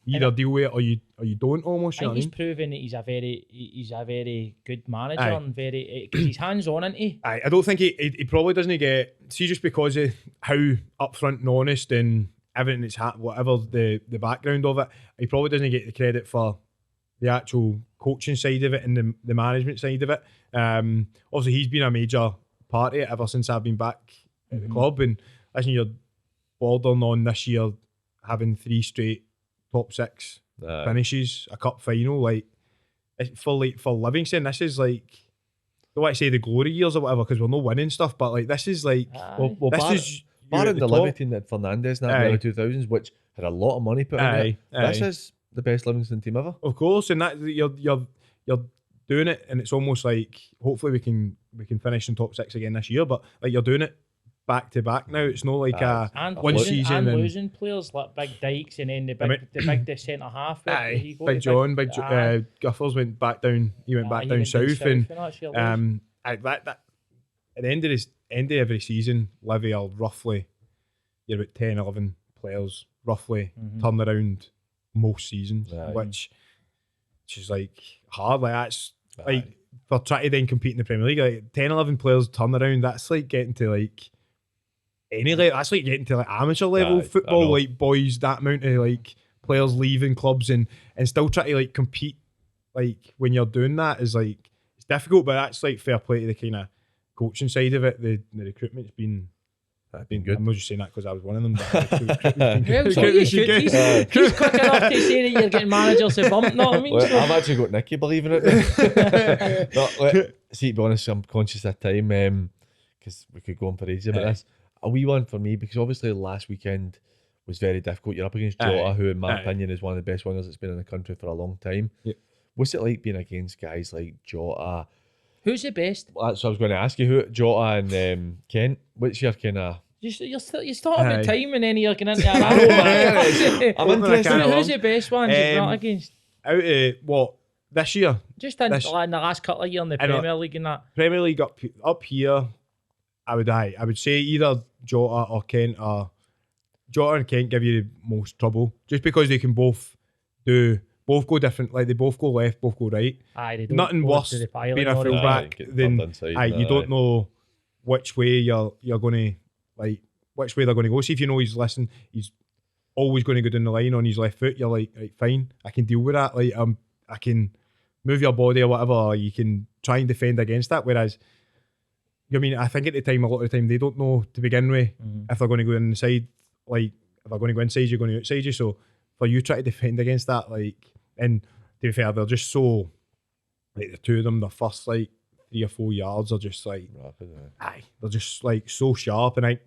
you either deal with it or you don't. Almost. I think he's proven that he's a very good manager and very, because he's hands on, isn't he? I don't think he probably doesn't get, see, just because of how upfront and honest and everything that's whatever the background of it, he probably doesn't get the credit for the actual coaching side of it and the management side of it. Obviously, he's been a major part of it ever since I've been back at the club. And listen, you're bordering on this year having 3 straight top 6 finishes, a cup final. Like, for Livingston, this is like, I don't want to say the glory years or whatever because we're not winning stuff, but like this is like, barring the Livingston that Fernandez in the early 2000s, which had a lot of money put in it. This is the best Livingston team ever. Of course, and that you're doing it, and it's almost like hopefully we can finish in top 6 again this year. But like, you're doing it back to back now. It's not like one season and losing players like Big Dykes and then the big centre half. Big John, Guffers went back down. He went back down south, and that at the end of every season, Livy are roughly, you're about 10, 11 players roughly turn around most seasons, which is like hard. Like, that's like for trying to then compete in the Premier League, like 10, 11 players turn around. That's like getting to like any level. That's like getting to like amateur level football. Like, boys, that amount of like players leaving clubs and still try to like compete. Like, when you're doing that is like, it's difficult, but that's like fair play to the kind of coaching side of it. The recruitment's been good. I'm not just saying that because I was one of them. But He's quick enough to say that you're getting managers to bump. No, I mean, I've actually got Nicky believing it. See, to be honest, I'm conscious of time because we could go on for ages about this. A wee one for me, because obviously last weekend was very difficult. You're up against Jota, who in my opinion is one of the best wingers that's been in the country for a long time. Yep. What's it like being against guys like Jota? Who's the best? That's what I was going to ask you. Who, Jota and Kent? What's your kind of... You're starting with time and then you're going into an I'm interested. Who's the best one you've brought against? Out of what? This year? Just in the last couple of years in the Premier League and that. Premier League up here, I would say either Jota or Kent. Jota and Kent give you the most trouble just because they can both go different. Like, they both go left, both go right. They don't. Nothing worse being a full back than you don't know which way you're going to, like, which way they're going to go. See, if you know he's always going to go down the line on his left foot, you're like, right, fine, I can deal with that. Like, I can move your body or whatever, or you can try and defend against that. Whereas, I mean, I think at the time, a lot of the time, they don't know to begin with if they're going to go inside. Like, if they're going to go inside, you're going to outside you. So for you try to defend against that, like, and to be fair, they're just so, like, the two of them, the first like 3 or 4 yards are just like rapid, they're just like so sharp. And like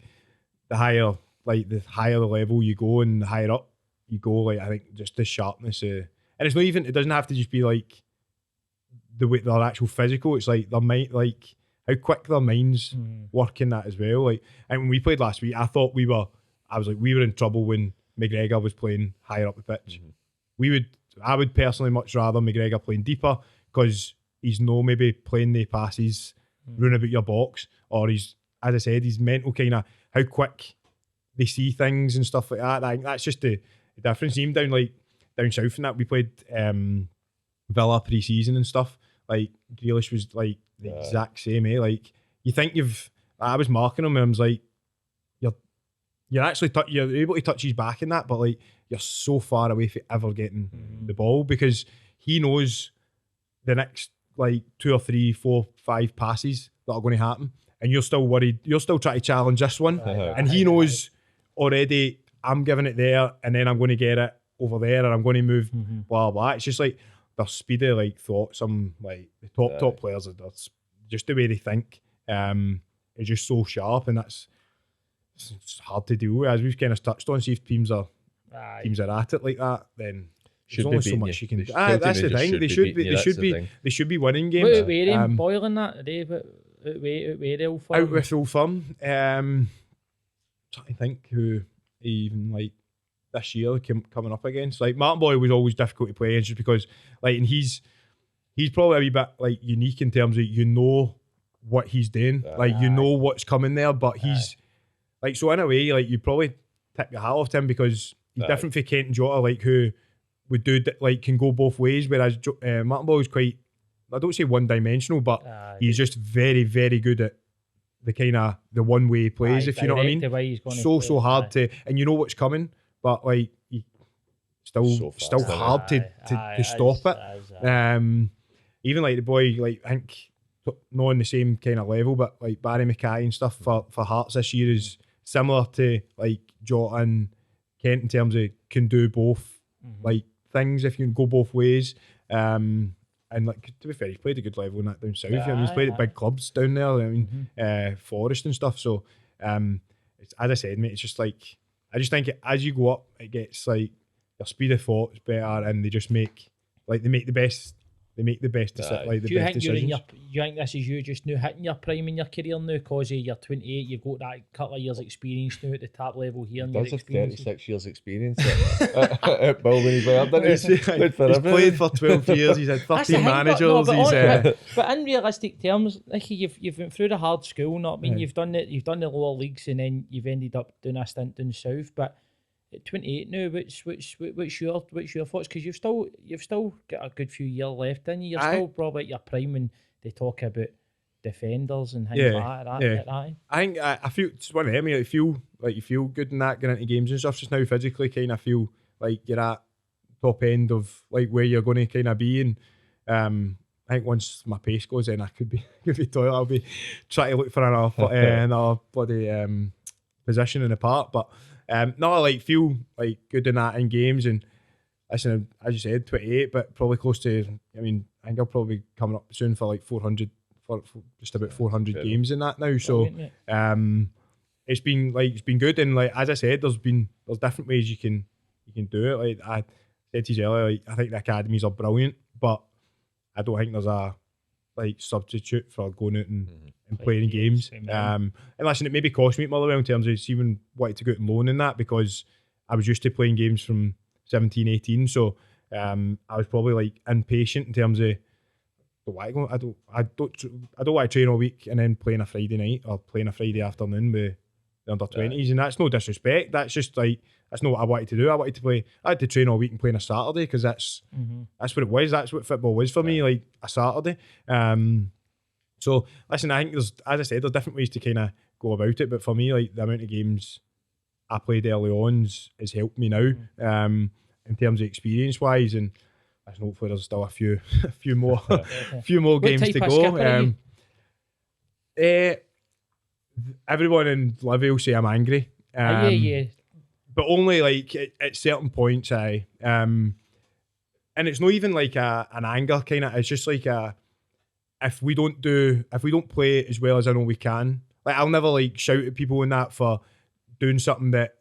the higher the level you go and the higher up you go, like, I think just the sharpness and it's not even, it doesn't have to just be like the way their actual physical, it's like their mind, like how quick their minds work in that as well. Like, and when we played last week, I thought we were in trouble when McGregor was playing higher up the pitch. I would personally much rather McGregor playing deeper, because he's no maybe playing the passes, running about your box, or he's, as I said, he's mental kind of how quick they see things and stuff like that. I think that's just the difference. Even down south and that, we played Villa pre-season and stuff. Like, Grealish was like the exact same, eh? Like, you think I was marking him and I was like, you're actually you're able to touch his back in that, but like, you're so far away from ever getting the ball, because he knows the next like 2 or 3, 4, 5 passes that are going to happen, and you're still worried. You're still trying to challenge this one, and he knows already. I'm giving it there, and then I'm going to get it over there, and I'm going to move. Blah blah. It's just like their speed of like thought. Some like the top players, that's just the way they think. Is just so sharp, and it's hard to deal with, as we've kind of touched on. See if teams are at it like that, then there's only so much you can do. That's the thing. They should be winning games. What about boiling that today? But out with Old Firm. Trying to think who even like this year coming up against. Like, Martin Boy was always difficult to play against, just because like, and he's probably a wee bit like unique in terms of, you know what he's doing, like you know what's coming there, but he's like, so in a way, like, you probably tip your hat off to him, because he's different from Kent and Jota, like, who would do like can go both ways, whereas Martin Boy is quite, I don't say one-dimensional, but he's just very, very good at the kind of the one-way plays, if you know what I mean. So hard to, and you know what's coming, but like, still hard to stop it. Even like the boy, like, I think not on the same kind of level, but like Barry Mackay and stuff for Hearts this year is similar to like Jota and Kent in terms of can do both like things, if you can go both ways. And like, to be fair, he's played a good level in that down south. I mean, he's played at big clubs down there. I mean, Forest and stuff. So, it's, as I said, mate, it's just like, I just think as you go up, it gets like your speed of thought is better, and they just make the best. They make the best decisions. Like, do you think you think this is you just now hitting your prime in your career now, because you're 28, you've got that couple of years experience now at the top level here? And does have 36 years experience at Bull when he's there, doesn't he? He's played for 12 years, he's had 13 managers. But in realistic terms, Nicky, you've went through the hard school, not I mean, you've done the lower leagues, and then you've ended up doing a stint down south. But at 28 now, what's your thoughts? Because you've still got a good few years left in you. You're still probably at your prime when they talk about defenders and things like that. I think I feel it's one of them. You feel good in that, getting into games and stuff. Just now, physically, kind of feel like you're at top end of like where you're going to kind of be. And I think once my pace goes in, I could be toilet. I'll be trying to look for another bloody position in the park, but. No, I like feel like good in that in games, and listen, as you said, 28, but probably close to. I mean, I think I'll probably be coming up soon for like 400, for just about 400 games in that now. So, it's been good, and like as I said, there's different ways you can do it. Like I said to you earlier, like, I think the academies are brilliant, but I don't think there's a like substitute for going out and playing games. And listen, it maybe cost me at Motherwell in terms of even wanting to go out and loan in that, because I was used to playing games from 17, 18. So I was probably like impatient in terms of I don't want to train all week and then playing a Friday night or playing a Friday afternoon with the under 20s, and that's no disrespect. That's just like, that's not what I wanted to do. I had to train all week and play on a Saturday, because that's what it was. That's what football was for me, like a Saturday. So listen, I think there's, as I said, there's different ways to kind of go about it. But for me, like the amount of games I played early on has helped me now, in terms of experience wise. And hopefully there's still a few more games to go. Everyone in Livy will say I'm angry. But only like at certain points, and it's not even like an anger kind of. It's just like if we don't play as well as I know we can. Like, I'll never like shout at people in that for doing something that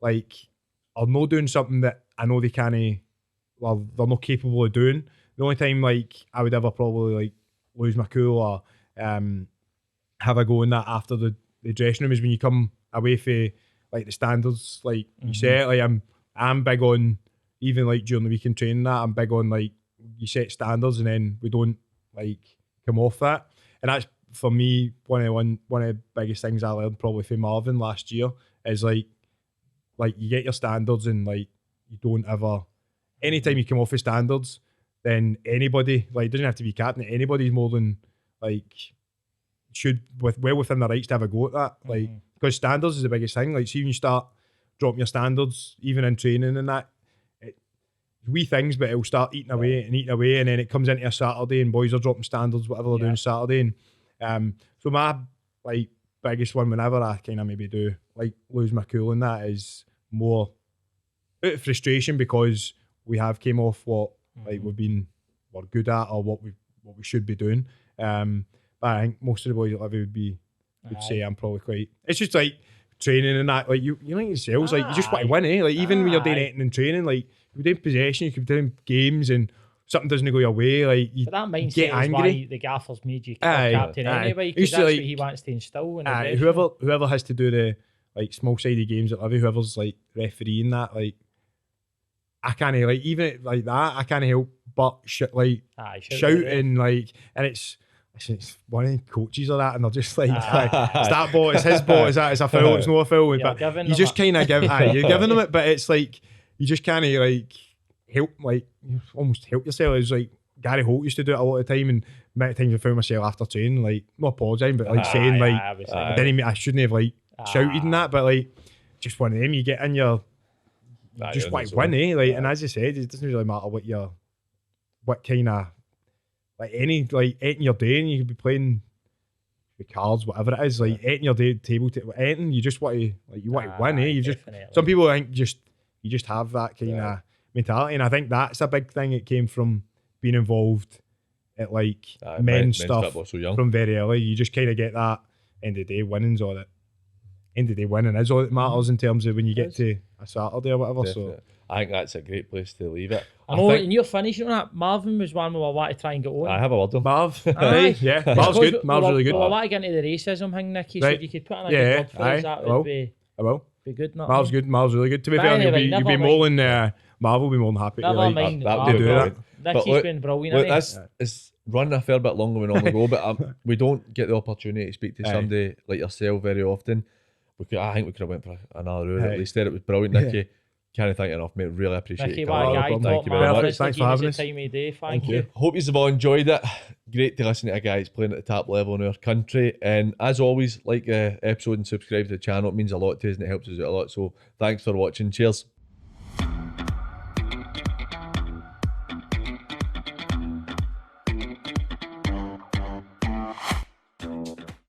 like, or not doing something that I know they can't. Well, they're not capable of doing. The only time like I would ever probably like lose my cool or have a go in that after the dressing room is when you come away for like the standards, like you say, like I'm big on, even like during the weekend training that, I'm big on like you set standards and then we don't like come off that. And that's for me one of the biggest things I learned probably from Marvin last year is like you get your standards and like you don't ever, anytime you come off the standards, then anybody, like it doesn't have to be captain, anybody's more than like should well within their rights to have a go at that. Like because standards is the biggest thing. Like see when you start dropping your standards, even in training and that, wee things, but it'll start eating away, and then it comes into a Saturday and boys are dropping standards, whatever they're doing Saturday. And so my like biggest one whenever I kind of maybe do like lose my cool in that is more out of frustration because we have came off what like we're good at or what we should be doing. But I think most of the boys at Livy would say I'm probably quite. It's just like training and that, like you like yourselves, like you just want to win, eh? Like even when you're doing anything in training, like you're doing possession, you could be doing games and something doesn't go your way, like you but that mindset get angry. Is why the gaffers made you captain anyway, because that's what he wants to instill. Whoever has to do the like small sided games at Livy, whoever's like refereeing that, like I can't like even like that, I can't help but shouting like, and it's one of the coaches or that, and they're just like, it's that ball, it's his ball, it's a foul, it's not a foul, but you just kind of give, you're giving them it, but it's like you just can't like help, like you almost help yourself. It's like Gary Holt used to do it a lot of the time, and many times I found myself after training like not apologising, but like saying like I shouldn't have like shouted and that, but like just one of them, you get in your just want to win, eh? Like, and as you said, it doesn't really matter what kind of like anything you're doing. You could be playing with cards, whatever it is, like anything your day table, anything. You just want to win, eh? You just some people think you just have that kind of mentality, and I think that's a big thing. It came from being involved at like men's stuff from very early. You just kind of get that end of the day winnings all it. End of the day winning is all that matters in terms of when you get to a Saturday or whatever. Definitely. So I think that's a great place to leave it. I know, and you're finishing on that. Marvin was one where I want to try and get on. I have a word on Marv. Yeah, Marv's good. Marv's really good. Well, I want to get into the racism thing, Nicky. So if you could put in a good word for us, that would be. I will. Be good. Marv's good. Marv's really good. To be fair, you'll be more than Marv will be more than happy to like do that. Nicky's been brilliant. Look, it's run a fair bit longer than we normally go, but we don't get the opportunity to speak to somebody like yourself very often. I think we could have went for another hour at least. It was brilliant, Nicky. Can't thank you enough, mate. Really appreciate Nicky, it. Thank you very much. Thanks for having us. Thank you. Hope you've all enjoyed it. Great to listen to a guy playing at the top level in our country. And as always, like the episode and subscribe to the channel. It means a lot to us and it helps us out a lot. So thanks for watching. Cheers.